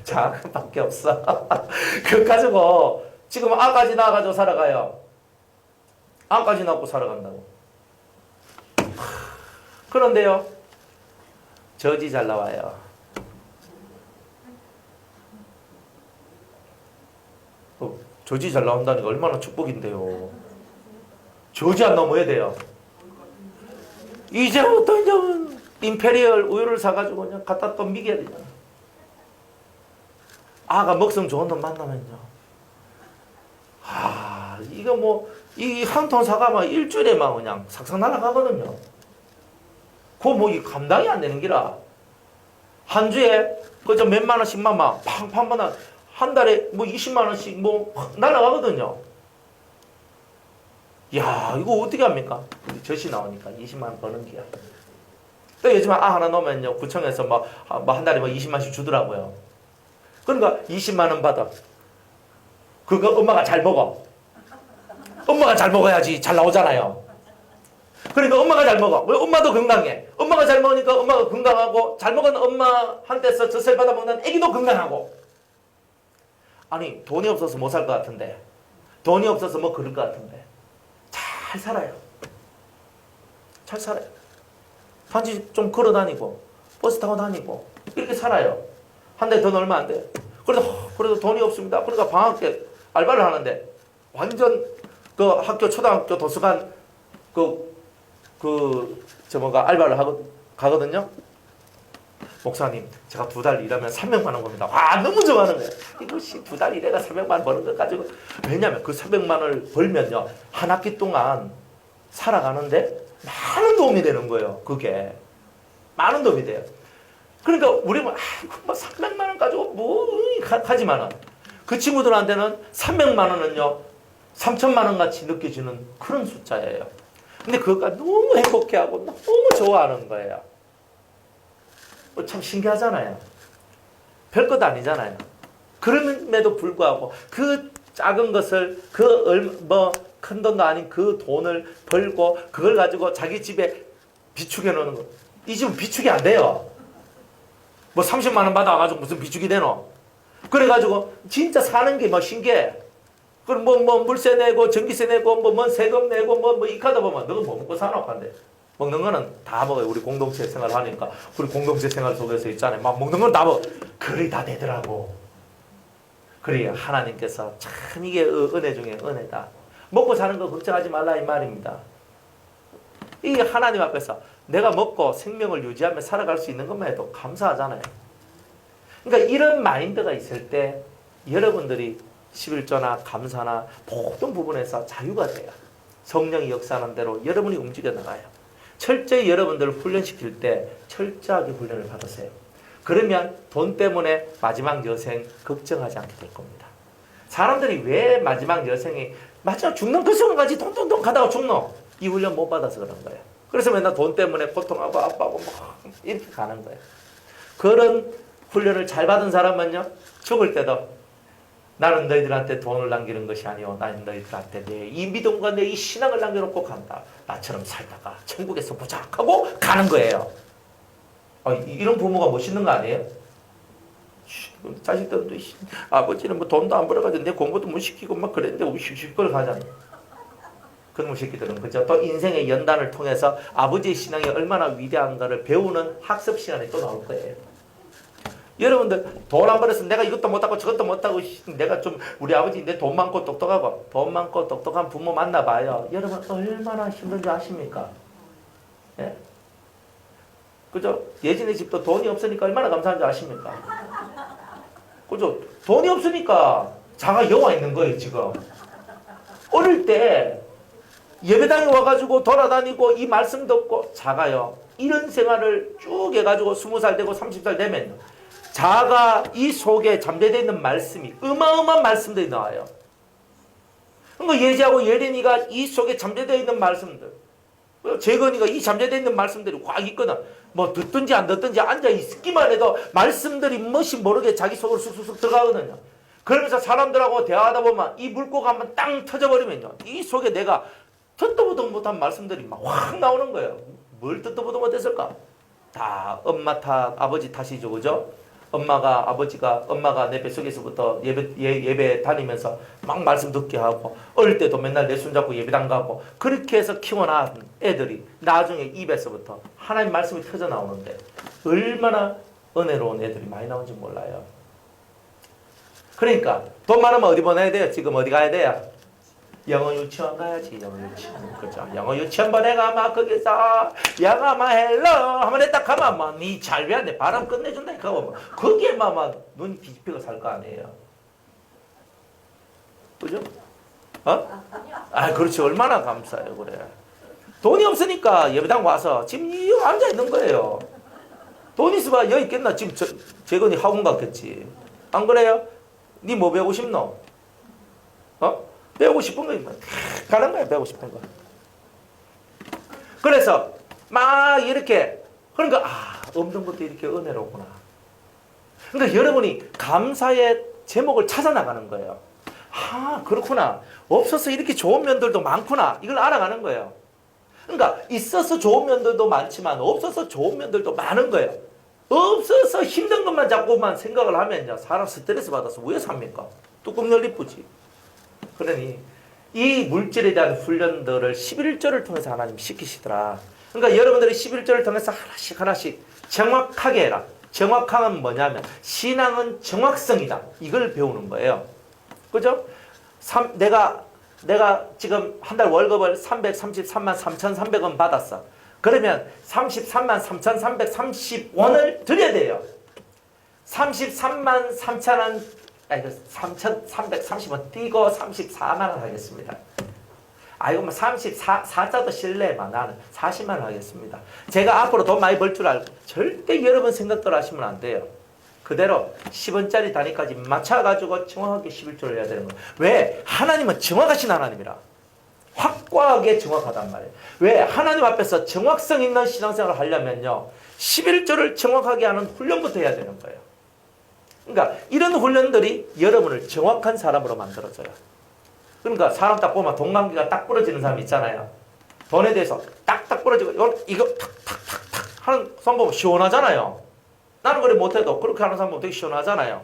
자금밖에 없어. 그거 가지고 지금 아까지 나와가지고 살아가요. 아까지 낳고 살아간다고. 그런데요, 저지 잘 나와요. 저지 잘 나온다는 게 얼마나 축복인데요. 저지 안 나오면 뭐 해야 돼요? 이제부터 이제 임페리얼 우유를 사가지고 그냥 갖다 또 미겨야 되잖아. 아가 먹성 좋은 놈 만나면요. 이거 뭐, 이 한 통 사가면 일주일에 막 그냥 삭삭 날아가거든요. 그거 뭐, 감당이 안 되는 기라. 한 주에 그저 몇만 원씩만 막 팡팡 받아. 한 달에 뭐 20만 원씩 뭐 날아가거든요. 야, 이거 어떻게 합니까? 젖이 나오니까 20만 원 버는 기야. 또 요즘 하나 넣으면요, 구청에서 뭐 한 달에 뭐 20만씩 주더라고요. 그러니까 20만 원 받아. 그거 엄마가 잘 먹어. 엄마가 잘 먹어야지 잘 나오잖아요. 그러니까 엄마가 잘 먹어. 엄마도 건강해. 엄마가 잘 먹으니까 엄마가 건강하고, 잘 먹은 엄마한테서 젖을 받아 먹는 애기도 건강하고. 아니, 돈이 없어서 못 살 것 같은데, 돈이 없어서 뭐 그럴 것 같은데 잘 살아요. 잘 살아요. 단지 좀 걸어 다니고 버스 타고 다니고 이렇게 살아요. 한 달 돈 얼마 안 돼. 그래도 돈이 없습니다. 그러니까 방학 때 알바를 하는데, 완전 그 학교 초등학교 도서관 알바를 가거든요. 목사님, 제가 2달 일하면 300만 원 겁니다. 와, 너무 좋아하는 거예요. 이것이 2달 일해가 300만 원 버는 것 가지고. 왜냐면 그 300만 원을 벌면요, 한 학기 동안 살아가는데 많은 도움이 되는 거예요. 그게 많은 도움이 돼요. 그러니까 우리는 뭐 300만 원 가지고 뭐 하지만은, 그 친구들한테는 300만 원은요 3천만 원 같이 느껴지는 그런 숫자예요. 근데 그것과 너무 행복해하고 너무 좋아하는 거예요. 참 신기하잖아요. 별것 아니잖아요. 그럼에도 불구하고 그 작은 것을, 큰 돈도 아닌 그 돈을 벌고 그걸 가지고 자기 집에 비축해 놓는 거. 이 집은 비축이 안 돼요. 뭐 30만 원 받아가지고 무슨 비축이 되노? 그래가지고 진짜 사는 게 뭐 신기해. 그럼 뭐 물세 내고 전기세 내고 뭐 세금 내고 뭐 이 카드 보면 너가 뭐 먹고 사나 한데, 먹는 거는 다 먹어요. 우리 공동체 생활 하니까. 우리 공동체 생활 속에서 있잖아요. 막 먹는 건 다 먹어. 그래 다 되더라고. 그래 하나님께서 참 이게 은혜 중에 은혜다. 먹고 사는 거 걱정하지 말라 이 말입니다. 이 하나님 앞에서 내가 먹고 생명을 유지하며 살아갈 수 있는 것만 해도 감사하잖아요. 그러니까 이런 마인드가 있을 때 여러분들이 11조나 감사나 모든 부분에서 자유가 돼요. 성령이 역사하는 대로 여러분이 움직여 나가요. 철저히 여러분들을 훈련시킬 때 철저하게 훈련을 받으세요. 그러면 돈 때문에 마지막 여생 걱정하지 않게 될 겁니다. 사람들이 왜 마지막 여생이 마지막 죽는 그 순간까지 돈 가다가 죽노? 이 훈련 못 받아서 그런 거예요. 그래서 맨날 돈 때문에 고통하고 아파하고 막 이렇게 가는 거예요. 그런 훈련을 잘 받은 사람은요, 죽을 때도 나는 너희들한테 돈을 남기는 것이 아니오. 나는 너희들한테 내 이 믿음과 내 이 신앙을 남겨놓고 간다. 나처럼 살다가 천국에서 보자 하고 가는 거예요. 이런 부모가 멋있는 거 아니에요? 자식들도 아버지는 뭐 돈도 안 벌어가지고 내 공부도 못 시키고 막 그랬는데 우시시걸 가잖아요. 그놈의 새끼들은 그죠? 또 인생의 연단을 통해서 아버지의 신앙이 얼마나 위대한가를 배우는 학습 시간에 또 나올 거예요. 여러분들 돈 안 벌어서 내가 이것도 못하고 저것도 못하고, 내가 좀 우리 아버지 내 돈 많고 똑똑하고, 돈 많고 똑똑한 부모 만나봐요. 여러분 얼마나 힘든지 아십니까? 예? 그죠? 예진의 집도 돈이 없으니까 얼마나 감사한지 아십니까? 그죠? 돈이 없으니까 자가 여와 있는 거예요 지금. 어릴 때 예배당에 와가지고 돌아다니고 이 말씀 듣고 자가요, 이런 생활을 쭉 해가지고 20살 되고 30살 되면 자가 이 속에 잠재되어 있는 말씀이 어마어마한 말씀들이 나와요. 그러니까 예지하고 예린이가 이 속에 잠재되어 있는 말씀들, 재건이가 이 잠재되어 있는 말씀들이 확 있거든. 뭐 듣든지 안 듣든지 앉아 있기만 해도 말씀들이 멋이 모르게 자기 속으로 쑥쑥 들어가거든요. 그러면서 사람들하고 대화하다 보면 이 물고가 한번 땅 터져버리면요, 이 속에 내가 듣도 보도 못한 말씀들이 막 확 나오는 거예요. 뭘 듣도 보도 못했을까? 다 엄마 탓, 아버지 탓이죠, 그죠? 엄마가 내 뱃속에서부터 예배 다니면서 막 말씀 듣게 하고, 어릴 때도 맨날 내 손잡고 예배당 가고, 그렇게 해서 키워난 애들이 나중에 입에서부터 하나님 말씀이 터져 나오는데 얼마나 은혜로운 애들이 많이 나온지 몰라요. 그러니까 돈 많으면 어디 보내야 돼요? 지금 어디 가야 돼요? 영어 유치원 가야지. 영어 유치원. 그죠? 영어 유치원 보내가 막 거기서 영어 막 헬로 한번 했다 가면 막 니 잘 배웠네 바람 끝내준다니까. 뭐 거기에 막 눈 뒤집히고 살 거 아니에요. 그죠? 그렇지. 얼마나 감사해요. 그래. 돈이 없으니까 예배당 와서 지금 이 앉아 있는 거예요. 돈 있으면 여기 있겠나? 지금 재건이 학원 갔겠지. 안 그래요? 니 뭐 배우고 싶노? 배우고 싶은 거 가는 거야. 배우고 싶은 거. 그래서 막 이렇게 그러니까 없는 것도 이렇게 은혜로구나. 그러니까 여러분이 감사의 제목을 찾아 나가는 거예요. 그렇구나. 없어서 이렇게 좋은 면들도 많구나. 이걸 알아가는 거예요. 그러니까 있어서 좋은 면들도 많지만 없어서 좋은 면들도 많은 거예요. 없어서 힘든 것만 자꾸만 생각을 하면 사람 스트레스 받아서 왜 삽니까? 뚜껑 열리쁘지. 그러니 이 물질에 대한 훈련들을 11조를 통해서 하나님 시키시더라. 그러니까 여러분들이 11조를 통해서 하나씩 정확하게 해라. 정확함은 뭐냐면 신앙은 정확성이다. 이걸 배우는 거예요. 그죠? 내가 지금 한 달 월급을 333만 3,300원 받았어. 그러면 33만 3,330원을 드려야 돼요. 33만 3,000원, 3,330원 띄고 34만 원 하겠습니다. 이거 뭐 34자도 실례만 나는 40만 원 하겠습니다. 제가 앞으로 돈 많이 벌 줄 알고 절대 여러분 생각대로 하시면 안 돼요. 그대로 10원짜리 단위까지 맞춰가지고 정확하게 11조를 해야 되는 거예요. 왜? 하나님은 정확하신 하나님이라. 확고하게 정확하단 말이에요. 왜? 하나님 앞에서 정확성 있는 신앙생활을 하려면요. 11조를 정확하게 하는 훈련부터 해야 되는 거예요. 그러니까 이런 훈련들이 여러분을 정확한 사람으로 만들어줘요. 그러니까 사람 딱 보면 동관계가 딱 부러지는 사람 있잖아요. 돈에 대해서 딱딱 부러지고 이거 탁탁탁탁 하는 사람 보면 시원하잖아요. 나는 그래 못해도 그렇게 하는 사람 보면 되게 시원하잖아요.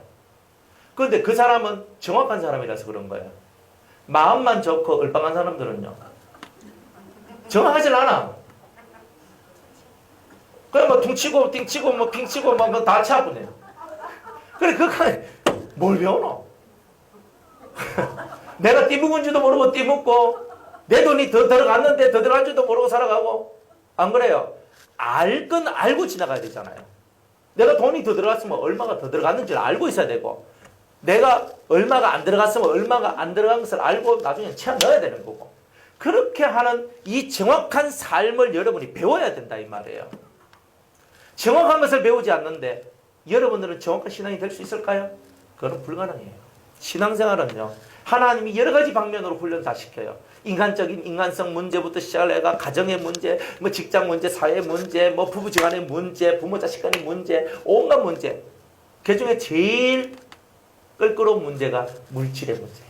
그런데 그 사람은 정확한 사람이라서 그런 거예요. 마음만 좋고 얼빵한 사람들은요. 정확하질 않아. 그냥 뭐 퉁치고 띵치고 뭐 핑치고 뭐 다 차분해요. 그래 그거는 뭘 배우노? 내가 띠묵은 줄도 모르고 띠묵고 내 돈이 더 들어갔는데 더 들어간 줄도 모르고 살아가고 안 그래요? 알 건 알고 지나가야 되잖아요. 내가 돈이 더 들어갔으면 얼마가 더 들어갔는지를 알고 있어야 되고 내가 얼마가 안 들어갔으면 얼마가 안 들어간 것을 알고 나중에 채워 넣어야 되는 거고 그렇게 하는 이 정확한 삶을 여러분이 배워야 된다 이 말이에요. 정확한 것을 배우지 않는데 여러분들은 정확한 신앙이 될 수 있을까요? 그건 불가능해요. 신앙생활은요. 하나님이 여러 가지 방면으로 훈련 다 시켜요. 인간적인 인간성 문제부터 시작을 해가 가정의 문제, 뭐 직장 문제, 사회 문제, 뭐 부부지간의 문제, 부모 자식 간의 문제, 온갖 문제. 그 중에 제일 껄끄러운 문제가 물질의 문제예요.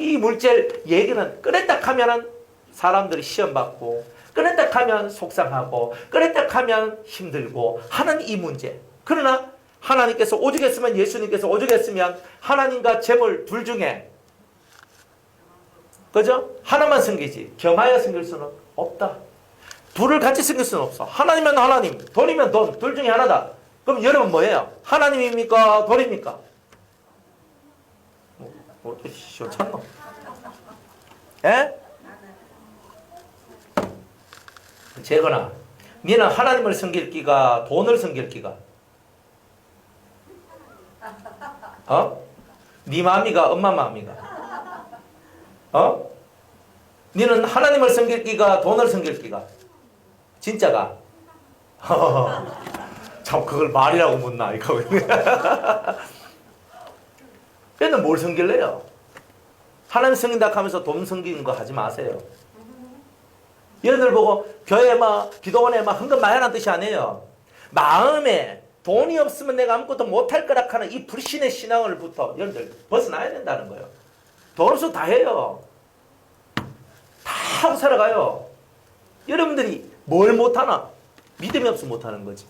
이 물질 얘기는 꺼냈다 하면은 사람들이 시험 받고 꺼냈다 하면 속상하고 꺼냈다 하면 힘들고 하는 이 문제. 그러나 하나님께서 오죽했으면 예수님께서 오죽했으면 하나님과 재물 둘 중에 그죠? 하나만 섬기지 겸하여 섬길 수는 없다. 둘을 같이 섬길 수는 없어. 하나님이면 하나님, 돈이면 돈, 둘 중에 하나다. 그럼 여러분 뭐예요? 하나님입니까? 돈입니까? 어떻게 시원찮노? 예? 재건아, 니는 하나님을 섬길 기가 돈을 섬길 기가 네 마음이가 엄마 마음이가 니는 하나님을 섬길 기가 돈을 섬길 기가 진짜가 참 그걸 말이라고 묻나 이거 얘는 뭘 섬길래요? 하나님 섬긴다 하면서 돈 섬기는 거 하지 마세요. 여러분들 보고 교회에 막 기도원에 막 헌금 많이 하는 뜻이 아니에요. 마음에 돈이 없으면 내가 아무것도 못할 거라 하는 이 불신의 신앙을부터 여러분들 벗어나야 된다는 거예요. 돈 없어도 다 해요. 다 하고 살아가요. 여러분들이 뭘 못하나? 믿음이 없으면 못하는 거지.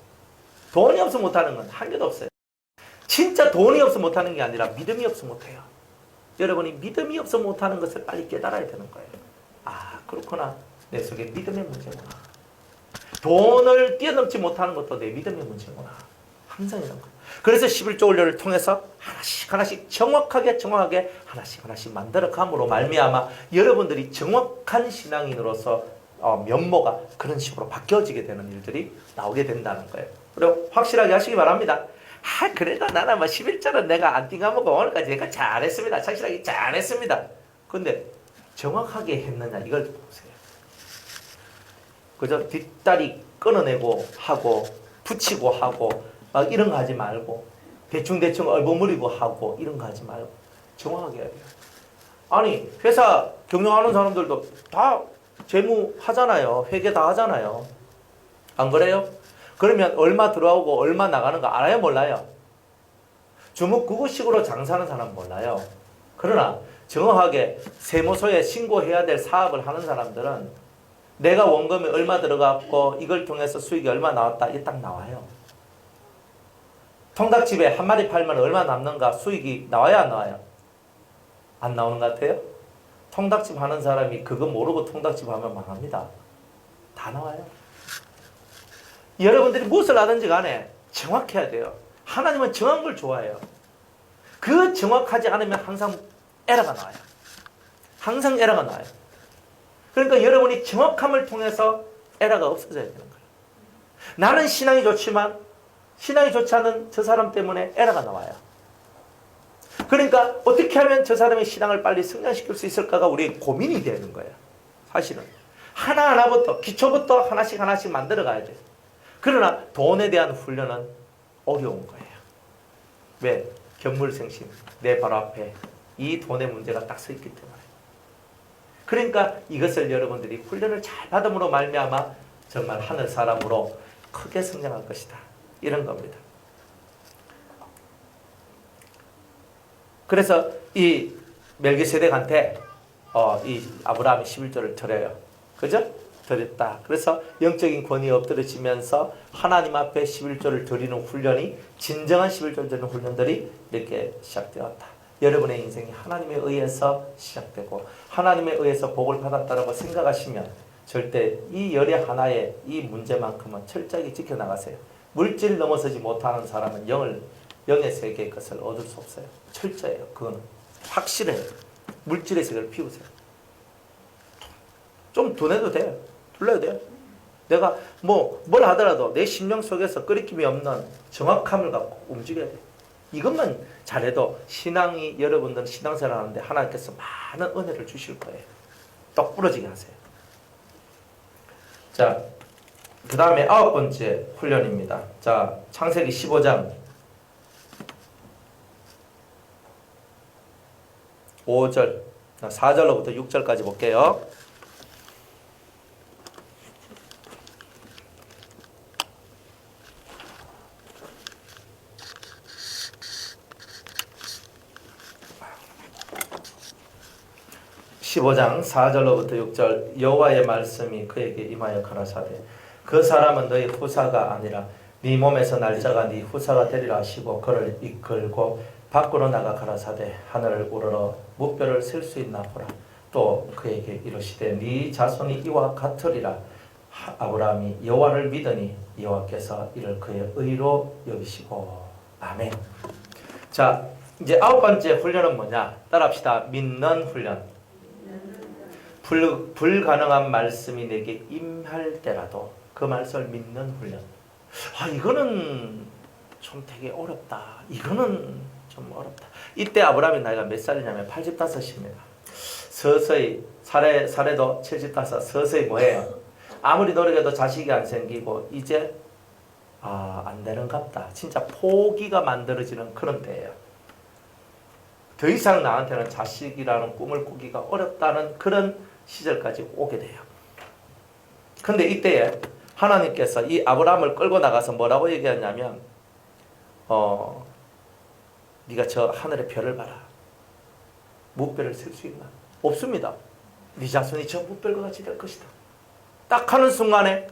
돈이 없으면 못하는 건 한 개도 없어요. 진짜 돈이 없으면 못하는 게 아니라 믿음이 없으면 못해요. 여러분이 믿음이 없으면 못하는 것을 빨리 깨달아야 되는 거예요. 그렇구나. 내 속에 믿음의 문제구나. 돈을 뛰어넘지 못하는 것도 내 믿음의 문제구나. 항상 이런 거. 그래서 11조 원료를 통해서 하나씩 정확하게 하나씩 만들어감으로 말미암아 여러분들이 정확한 신앙인으로서 면모가 그런 식으로 바뀌어지게 되는 일들이 나오게 된다는 거예요. 그리고 확실하게 하시기 바랍니다. 그래도 나는 뭐 11조는 내가 안 띵가먹고 오늘까지 내가 잘했습니다. 착실하게 잘했습니다. 근데 정확하게 했느냐 이걸 보세요. 그저 뒷다리 끊어내고 하고 붙이고 하고 막 이런 거 하지 말고 대충대충 얼버무리고 하고 이런 거 하지 말고 정확하게 해야 돼요. 아니 회사 경영하는 사람들도 다 재무 하잖아요. 회계 다 하잖아요. 안 그래요? 그러면 얼마 들어오고 얼마 나가는 거 알아요? 몰라요? 주먹구구식으로 장사하는 사람 몰라요. 그러나 정확하게 세무서에 신고해야 될 사업을 하는 사람들은 내가 원금이 얼마 들어갔고 이걸 통해서 수익이 얼마 나왔다 이게 딱 나와요. 통닭집에 한 마리 팔면 얼마 남는가 수익이 나와야 안 나와요? 안 나오는 것 같아요? 통닭집 하는 사람이 그거 모르고 통닭집 하면 망합니다. 다 나와요. 여러분들이 무엇을 하든지 간에 정확해야 돼요. 하나님은 정확한 걸 좋아해요. 그 정확하지 않으면 항상 에러가 나와요. 항상 에러가 나와요. 그러니까 여러분이 정확함을 통해서 에러가 없어져야 되는 거예요. 나는 신앙이 좋지만 신앙이 좋지 않은 저 사람 때문에 에러가 나와요. 그러니까 어떻게 하면 저 사람의 신앙을 빨리 성장시킬 수 있을까가 우리의 고민이 되는 거예요. 사실은. 하나하나부터 기초부터 하나씩 만들어 가야 돼요. 그러나 돈에 대한 훈련은 어려운 거예요. 왜? 견물생심 내 바로 앞에 이 돈의 문제가 딱 서 있기 때문에. 그러니까 이것을 여러분들이 훈련을 잘 받음으로 말미암아 정말 하늘 사람으로 크게 성장할 것이다. 이런 겁니다. 그래서 이 멜기세덱한테 이 아브라함이 11조를 드려요. 그죠? 드렸다. 그래서 영적인 권위에 엎드려지면서 하나님 앞에 11조를 드리는 훈련이 진정한 11조를 드리는 훈련들이 이렇게 시작되었다. 여러분의 인생이 하나님에 의해서 시작되고 하나님에 의해서 복을 받았다라고 생각하시면 절대 이 열의 하나의 이 문제만큼은 철저하게 지켜나가세요. 물질 넘어서지 못하는 사람은 영의 세계의 것을 얻을 수 없어요. 철저해요. 그거는 확실해요. 물질의 세계를 피우세요. 좀 둔해도 돼요. 둘러야 돼요. 내가 뭘 하더라도 내 심령 속에서 끄리낌이 없는 정확함을 갖고 움직여야 돼요. 이것만 잘해도 신앙이 여러분들은 신앙생활 하는데 하나님께서 많은 은혜를 주실 거예요. 똑 부러지게 하세요. 자, 그 다음에 9번째 훈련입니다. 자, 창세기 15장 5절, 4절로부터 6절까지 볼게요. (15장) 4절로부터 6절. 여호와의 말씀이 그에게 임하여 가라사대 그 사람은 너희 후사가 아니라 네 몸에서 날짜가 네 후사가 되리라 하시고 그를 이끌고 밖으로 나가 가라사대 하늘을 우러러 무뼈를 셀 수 있나 보라. 또 그에게 이르시되 네 자손이 이와 같으리라. 아브라함이 여호와를 믿으니 여호와께서 이를 그의 의로 여기시고. 아멘. 자, 이제 9번째 훈련은 뭐냐? 따라합시다. 믿는 훈련. 불가능한 말씀이 내게 임할 때라도 그 말씀을 믿는 훈련. 이거는 좀 되게 어렵다. 이거는 좀 어렵다. 이때 아브라함의 나이가 몇 살이냐면 85입니다. 서서히 사례도 75, 서서히 뭐예요? 아무리 노력해도 자식이 안 생기고 이제 안 되는갑다. 진짜 포기가 만들어지는 그런 때예요. 더 이상 나한테는 자식이라는 꿈을 꾸기가 어렵다는 그런 시절까지 오게 돼요. 근데 이때에 하나님께서 이 아브라함을 끌고 나가서 뭐라고 얘기하냐면 네가 저 하늘의 별을 봐라. 무별을 셀 수 있나? 없습니다. 네 자손이 저 무별과 같이 될 것이다. 딱 하는 순간에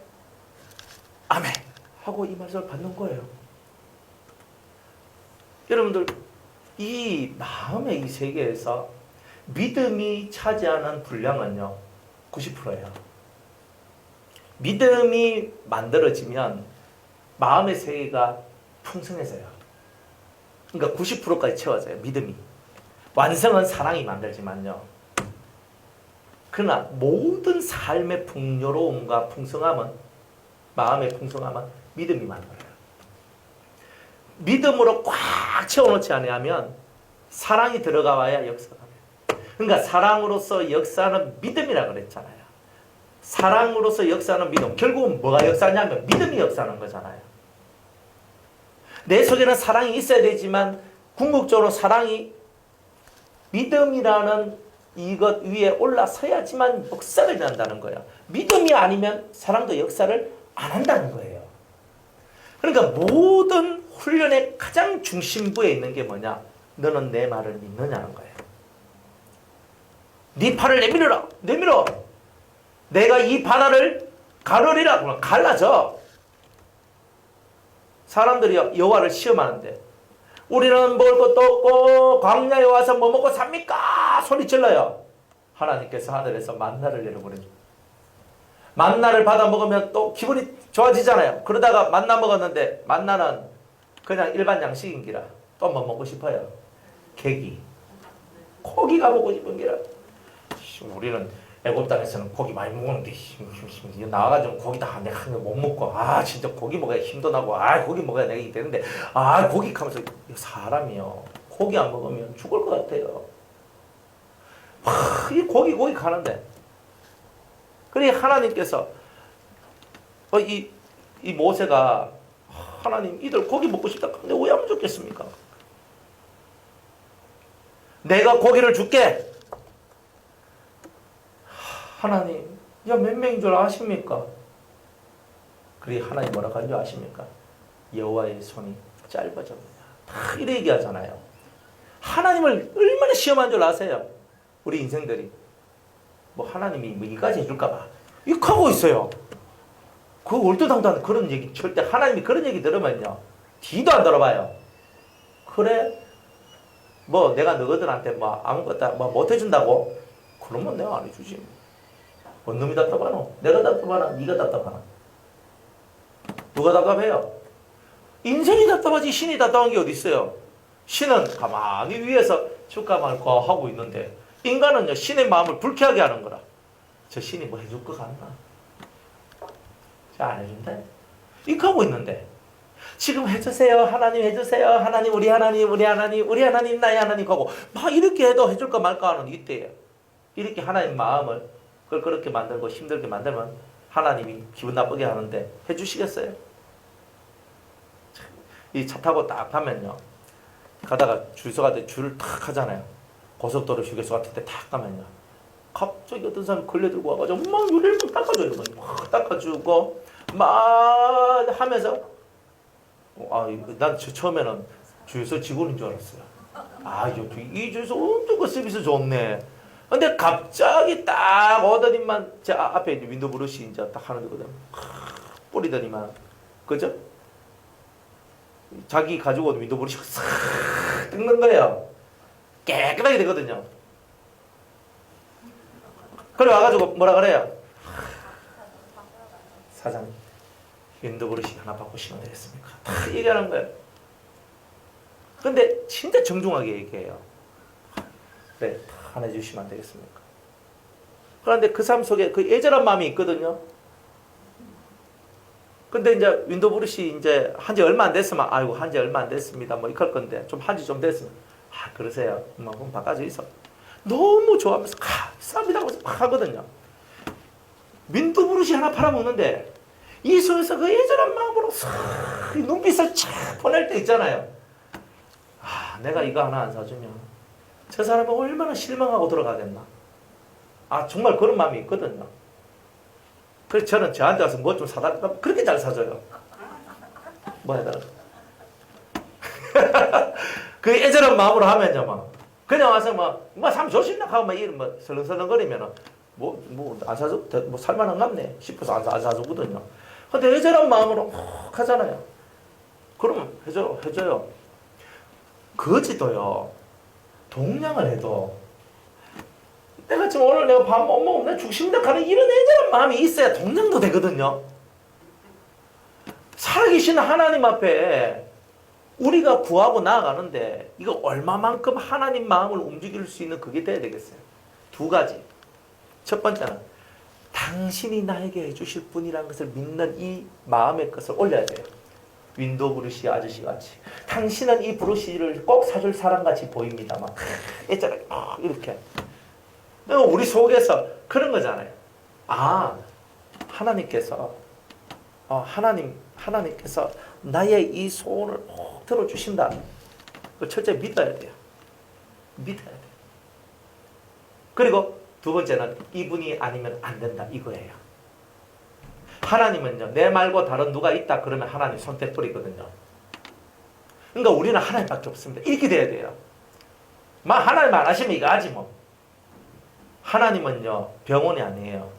아멘 하고 이 말씀을 받는 거예요. 여러분들 이 마음의 이 세계에서 믿음이 차지하는 분량은요 90%예요. 믿음이 만들어지면 마음의 세계가 풍성해져요. 그러니까 90%까지 채워져요. 믿음이. 완성은 사랑이 만들지만요. 그러나 모든 삶의 풍요로움과 풍성함은 마음의 풍성함은 믿음이 만들어요. 믿음으로 꽉 채워놓지 않으면 사랑이 들어가 와야 역사가 돼요. 그러니까 사랑으로서 역사하는 믿음이라 그랬잖아요. 사랑으로서 역사하는 믿음. 결국은 뭐가 역사냐면 믿음이 역사하는 거잖아요. 내 속에는 사랑이 있어야 되지만 궁극적으로 사랑이 믿음이라는 이것 위에 올라서야지만 역사를 한다는 거예요. 믿음이 아니면 사랑도 역사를 안 한다는 거예요. 그러니까 모든 훈련의 가장 중심부에 있는 게 뭐냐? 너는 내 말을 믿느냐는 거예요. 네 팔을 내밀어라. 내밀어. 내가 이 바다를 가르리라. 그러면 갈라져. 사람들이 여호와를 시험하는데 우리는 먹을 것도 없고 광야에 와서 뭐 먹고 삽니까? 소리 질러요. 하나님께서 하늘에서 만나를 내려보내줘. 만나를 받아 먹으면 또 기분이 좋아지잖아요. 그러다가 만나 먹었는데 만나는 그냥 일반 양식인 기라 또 뭐 먹고 싶어요? 고기. 고기가 먹고 싶은 기라. 우리는 애굽 땅에서는 고기 많이 먹는데 나와가지고 고기 다 내가 한 개 못 먹고 진짜 고기 먹어야 힘도 나고 고기 먹어야 내가 되는데 고기 하면서 사람이요 고기 안 먹으면 죽을 것 같아요. 이 고기 가는데 그래 하나님께서 이 모세가 하나님 이들 고기 먹고 싶다 근데 왜 안 죽겠습니까? 내가 고기를 줄게. 하나님, 몇 명인 줄 아십니까? 그래 하나님 뭐라고 하는 줄 아십니까? 여호와의 손이 짧아졌느냐. 다 이래 얘기하잖아요. 하나님을 얼마나 시험한 줄 아세요? 우리 인생들이. 뭐 하나님이 뭐 이까지 해줄까 봐. 이렇게 하고 있어요. 그 올드당당한 그런 얘기 절대 하나님이 그런 얘기 들으면요. 뒤도 안 들어봐요. 그래? 뭐 내가 너희들한테 뭐 아무것도 뭐 못 해준다고? 그러면 내가 안 해주지. 뭔 놈이 답답하노? 내가 답답하나? 네가 답답하나? 누가 답답해요? 인생이 답답하지 신이 답답한 게 어디 있어요? 신은 가만히 위에서 줄까 말까 하고 있는데 인간은요 신의 마음을 불쾌하게 하는 거라. 저 신이 뭐 해줄 것 같나? 잘 안 해준대? 이렇게 하고 있는데 지금 해주세요 하나님 해주세요 하나님 우리 하나님 우리 하나님 우리 하나님 나의 하나님 하고 막 이렇게 해도 해줄까 말까 하는 이때예요. 이렇게 하나님 마음을 그걸 그렇게 만들고 힘들게 만들면 하나님이 기분 나쁘게 하는데 해주시겠어요? 이 차 타고 딱 가면요. 가다가 주유소 때 줄을 탁 하잖아요. 고속도로 휴게소 같은 데 탁 가면요. 갑자기 어떤 사람이 걸려들고 와가지고 막 유리를 막 닦아줘요. 막 닦아주고 막 하면서 난 처음에는 주유소 직원인 줄 알았어요. 이 주유소 엄청 서비스 좋네. 근데 갑자기 딱 오더니만 제 앞에 이제 윈도우 브러쉬 이제 딱 하는 거거든. 뿌리더니만 그죠? 자기 가지고 온 윈도우 브러쉬가 싹 뜯는 거예요. 깨끗하게 되거든요. 그래 와가지고 뭐라 그래요? 사장님 윈도우 브러쉬 하나 바꾸시면 되겠습니까? 다 얘기하는 거예요. 근데 진짜 정중하게 얘기해요. 그래 하나 해주시면 안 되겠습니까? 그런데 그 삶 속에 그 애절한 마음이 있거든요. 근데 이제 윈도우 브러쉬 이제 한지 얼마 안 됐으면 한지 얼마 안 됐습니다. 뭐 이럴 건데 좀 한지 좀 됐으면 그러세요. 뭐 그럼 바꿔줘 있어. 너무 좋아하면서 쌉니다 하면서 막 하거든요. 윈도우 브러쉬 하나 팔아먹는데 이 속에서 그 애절한 마음으로 눈빛을 착 보낼 때 있잖아요. 내가 이거 하나 안 사주면 저 사람은 얼마나 실망하고 돌아가겠나. 정말 그런 마음이 있거든요. 그래서 저는 저한테 와서 뭐 좀 사달라 그렇게 잘 사줘요. 뭐 해달라. 그 애절한 마음으로 하면요, 막 그냥 와서 뭐 사면 좋신다 하고 막 이런 뭐 설렁설렁거리면은 뭐 안 사줘 뭐 살만한 갑네 싶어서 안 사주거든요. 근데 애절한 마음으로 하잖아요. 그러면 해줘요. 거지도요. 동냥을 해도 내가 지금 오늘 내가 밥 못 먹으면 내가 죽습니다 하는 이런 애절한 마음이 있어야 동냥도 되거든요. 살아계신 하나님 앞에 우리가 구하고 나아가는데 이거 얼마만큼 하나님 마음을 움직일 수 있는 그게 돼야 되겠어요. 두 가지. 첫 번째는 당신이 나에게 해주실 분이라는 것을 믿는 이 마음의 것을 올려야 돼요. 윈도우 브러쉬 아저씨 같이 당신은 이 브러쉬를 꼭 사줄 사람 같이 보입니다. 막 애절하게 이렇게 우리 속에서 그런 거잖아요. 하나님께서 하나님께서 나의 이 소원을 들어주신다. 그걸 철저히 믿어야 돼요. 믿어야 돼요. 그리고 두 번째는 이분이 아니면 안 된다 이거예요. 하나님은요, 내 말고 다른 누가 있다 그러면 하나님 손 떼버리거든요. 그러니까 우리는 하나님밖에 없습니다. 이렇게 돼야 돼요. 하나님 안 하시면 이거 하지 뭐. 하나님은요, 병원이 아니에요.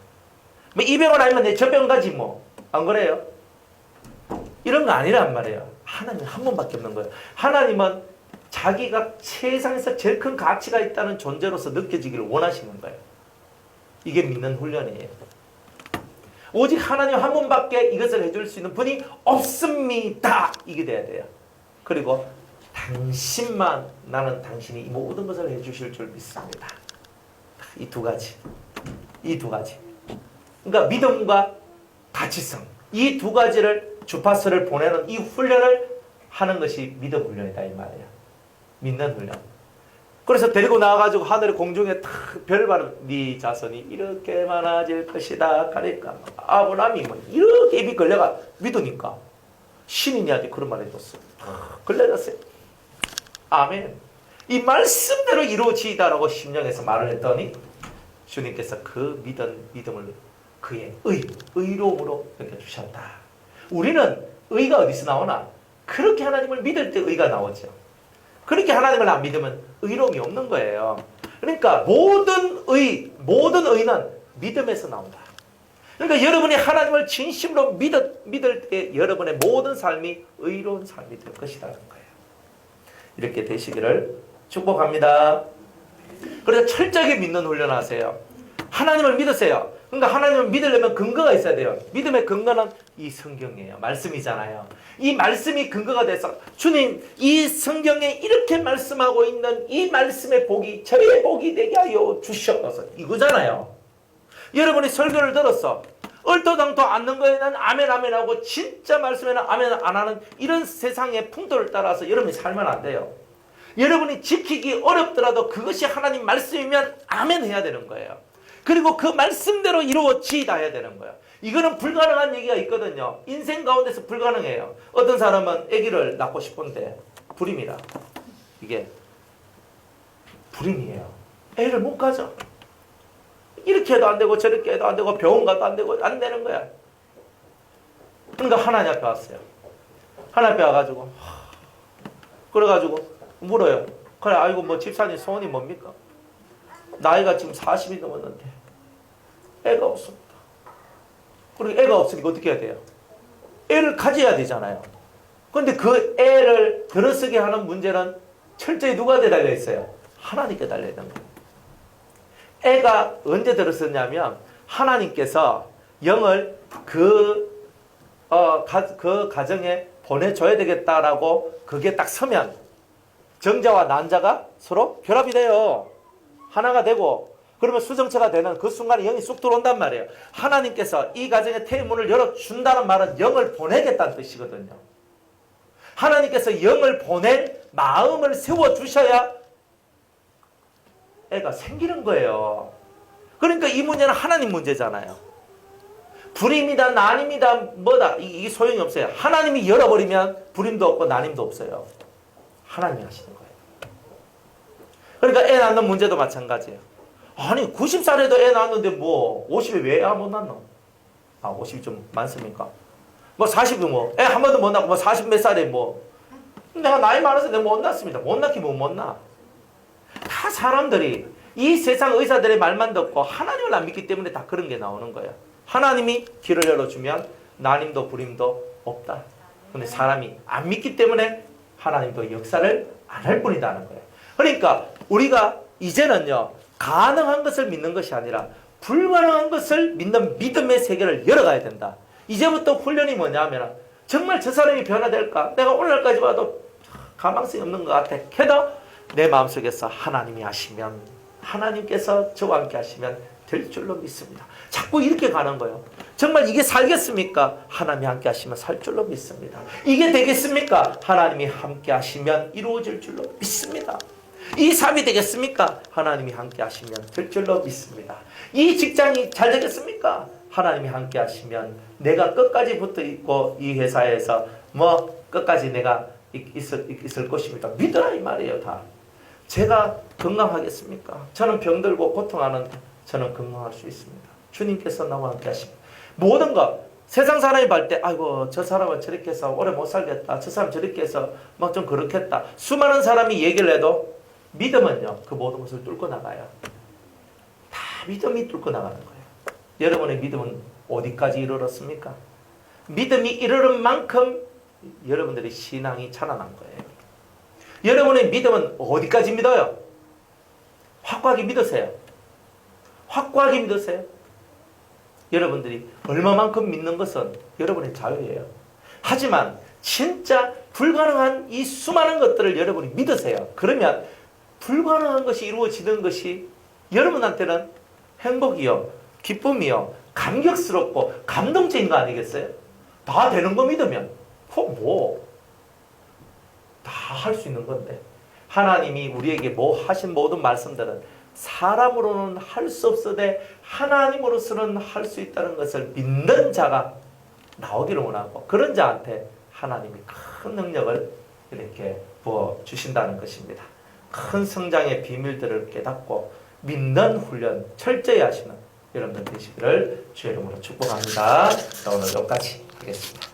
이 병원 아니면 내 저 병원 가지 뭐. 안 그래요? 이런 거 아니란 말이에요. 하나님은 한 분밖에 없는 거예요. 하나님은 자기가 세상에서 제일 큰 가치가 있다는 존재로서 느껴지기를 원하시는 거예요. 이게 믿는 훈련이에요. 오직 하나님 한 분밖에 이것을 해줄 수 있는 분이 없습니다. 이게 돼야 돼요. 그리고 당신만, 나는 당신이 이 모든 것을 해주실 줄 믿습니다. 이 두 가지. 이 두 가지. 그러니까 믿음과 가치성. 이 두 가지를 주파수를 보내는 이 훈련을 하는 것이 믿음 훈련이다 이 말이에요. 믿는 훈련. 그래서 데리고 나와가지고 하늘의 공중에 탁 별바른 네 자손이 이렇게 많아질 것이다. 그러니까 아브라함이 뭐 이렇게 입이 걸려가 믿으니까 신인이한테 그런 말 해줬어요. 걸려졌어요. 아멘. 이 말씀대로 이루어지다라고 심령에서 말을 했더니 주님께서 그 믿음을 그의 의로움으로 여겨주셨다. 우리는 의가 어디서 나오나? 그렇게 하나님을 믿을 때 의가 나오죠. 그렇게 하나님을 안 믿으면 의로움이 없는 거예요. 그러니까 모든 의는 믿음에서 나온다. 그러니까 여러분이 하나님을 진심으로 믿을 때 여러분의 모든 삶이 의로운 삶이 될 것이라는 거예요. 이렇게 되시기를 축복합니다. 그래서 철저하게 믿는 훈련하세요. 하나님을 믿으세요. 그러니까 하나님을 믿으려면 근거가 있어야 돼요. 믿음의 근거는 이 성경이에요. 말씀이잖아요. 이 말씀이 근거가 돼서 주님, 이 성경에 이렇게 말씀하고 있는 이 말씀의 복이 저의 복이 되게 하여 주시옵소서. 이거잖아요. 여러분이 설교를 들었어. 얼토당토 않는 거에는 아멘 아멘 하고 진짜 말씀에는 아멘 안 하는 이런 세상의 풍토를 따라서 여러분이 살면 안 돼요. 여러분이 지키기 어렵더라도 그것이 하나님 말씀이면 아멘 해야 되는 거예요. 그리고 그 말씀대로 이루어지다 해야 되는 거예요. 이거는 불가능한 얘기가 있거든요. 인생 가운데서 불가능해요. 어떤 사람은 아기를 낳고 싶은데 불임이라. 이게 불임이에요. 애를 못 가져. 이렇게 해도 안 되고 저렇게 해도 안 되고 병원 가도 안 되고 안 되는 거야. 그러니까 하나님 앞에 왔어요. 하나님 앞에 와가지고 그래가지고 물어요. 그래, 아이고 뭐 집사님 소원이 뭡니까? 나이가 지금 40이 넘었는데 애가 없습니다. 그리고 애가 없으니까 어떻게 해야 돼요? 애를 가져야 되잖아요. 그런데 그 애를 들어서게 하는 문제는 철저히 누구한테 달려 있어요? 하나님께 달려 있는 거예요. 애가 언제 들었었냐면 하나님께서 영을 그 가정에 보내줘야 되겠다라고 그게 딱 서면 정자와 난자가 서로 결합이 돼요. 하나가 되고 그러면 수정체가 되는 그 순간에 영이 쑥 들어온단 말이에요. 하나님께서 이 가정의 태문을 열어준다는 말은 영을 보내겠다는 뜻이거든요. 하나님께서 영을 보낼 마음을 세워주셔야 애가 생기는 거예요. 그러니까 이 문제는 하나님 문제잖아요. 불임이다 난임이다 뭐다 이게 소용이 없어요. 하나님이 열어버리면 불임도 없고 난임도 없어요. 하나님이 하시는 거예요. 그러니까 애 낳는 문제도 마찬가지예요. 아니 90살에도 애 낳았는데 뭐 50에 왜 애 못 낳노? 50이 좀 많습니까? 뭐 40도 뭐 애 한 번도 못 낳고 뭐 40 몇 살에 뭐 내가 나이 많아서 내가 못 낳습니다. 못 낳기면 못 낳아. 다 사람들이 이 세상 의사들의 말만 듣고 하나님을 안 믿기 때문에 다 그런 게 나오는 거예요. 하나님이 길을 열어주면 난임도 불임도 없다. 근데 사람이 안 믿기 때문에 하나님도 역사를 안 할 뿐이다는 거예요. 그러니까 우리가 이제는요 가능한 것을 믿는 것이 아니라 불가능한 것을 믿는 믿음의 세계를 열어가야 된다. 이제부터 훈련이 뭐냐면 정말 저 사람이 변화될까? 내가 오늘까지 봐도 가망성이 없는 것 같아. 게다 내 마음속에서 하나님이 하시면 하나님께서 저와 함께 하시면 될 줄로 믿습니다. 자꾸 이렇게 가는 거예요. 정말 이게 살겠습니까? 하나님이 함께 하시면 살 줄로 믿습니다. 이게 되겠습니까? 하나님이 함께 하시면 이루어질 줄로 믿습니다. 이 삶이 되겠습니까? 하나님이 함께 하시면 될 줄로 믿습니다. 이 직장이 잘 되겠습니까? 하나님이 함께 하시면 내가 끝까지 붙어 있고 이 회사에서 뭐 끝까지 내가 있을 것입니다. 믿으라 이 말이에요. 다. 제가 건강하겠습니까? 저는 병들고 고통하는데 저는 건강할 수 있습니다. 주님께서 나와 함께 하십니다. 모든 것 세상 사람이 볼 때 아이고 저 사람은 저렇게 해서 오래 못 살겠다. 저 사람 저렇게 해서 막 좀 그렇겠다. 수많은 사람이 얘기를 해도 믿음은요. 그 모든 것을 뚫고 나가요. 다 믿음이 뚫고 나가는 거예요. 여러분의 믿음은 어디까지 이르렀습니까? 믿음이 이르는 만큼 여러분들의 신앙이 자라난 거예요. 여러분의 믿음은 어디까지 믿어요? 확고하게 믿으세요. 확고하게 믿으세요. 여러분들이 얼마만큼 믿는 것은 여러분의 자유예요. 하지만 진짜 불가능한 이 수많은 것들을 여러분이 믿으세요. 그러면 불가능한 것이 이루어지는 것이 여러분한테는 행복이요, 기쁨이요, 감격스럽고 감동적인 거 아니겠어요? 다 되는 거 믿으면 다 할 수 있는 건데 하나님이 우리에게 뭐 하신 모든 말씀들은 사람으로는 할 수 없으되 하나님으로서는 할 수 있다는 것을 믿는 자가 나오기를 원하고 그런 자한테 하나님이 큰 능력을 이렇게 부어주신다는 것입니다. 큰 성장의 비밀들을 깨닫고 믿는 훈련 철저히 하시는 여러분들 되시기를 주의 이름으로 축복합니다. 오늘 여기까지 하겠습니다.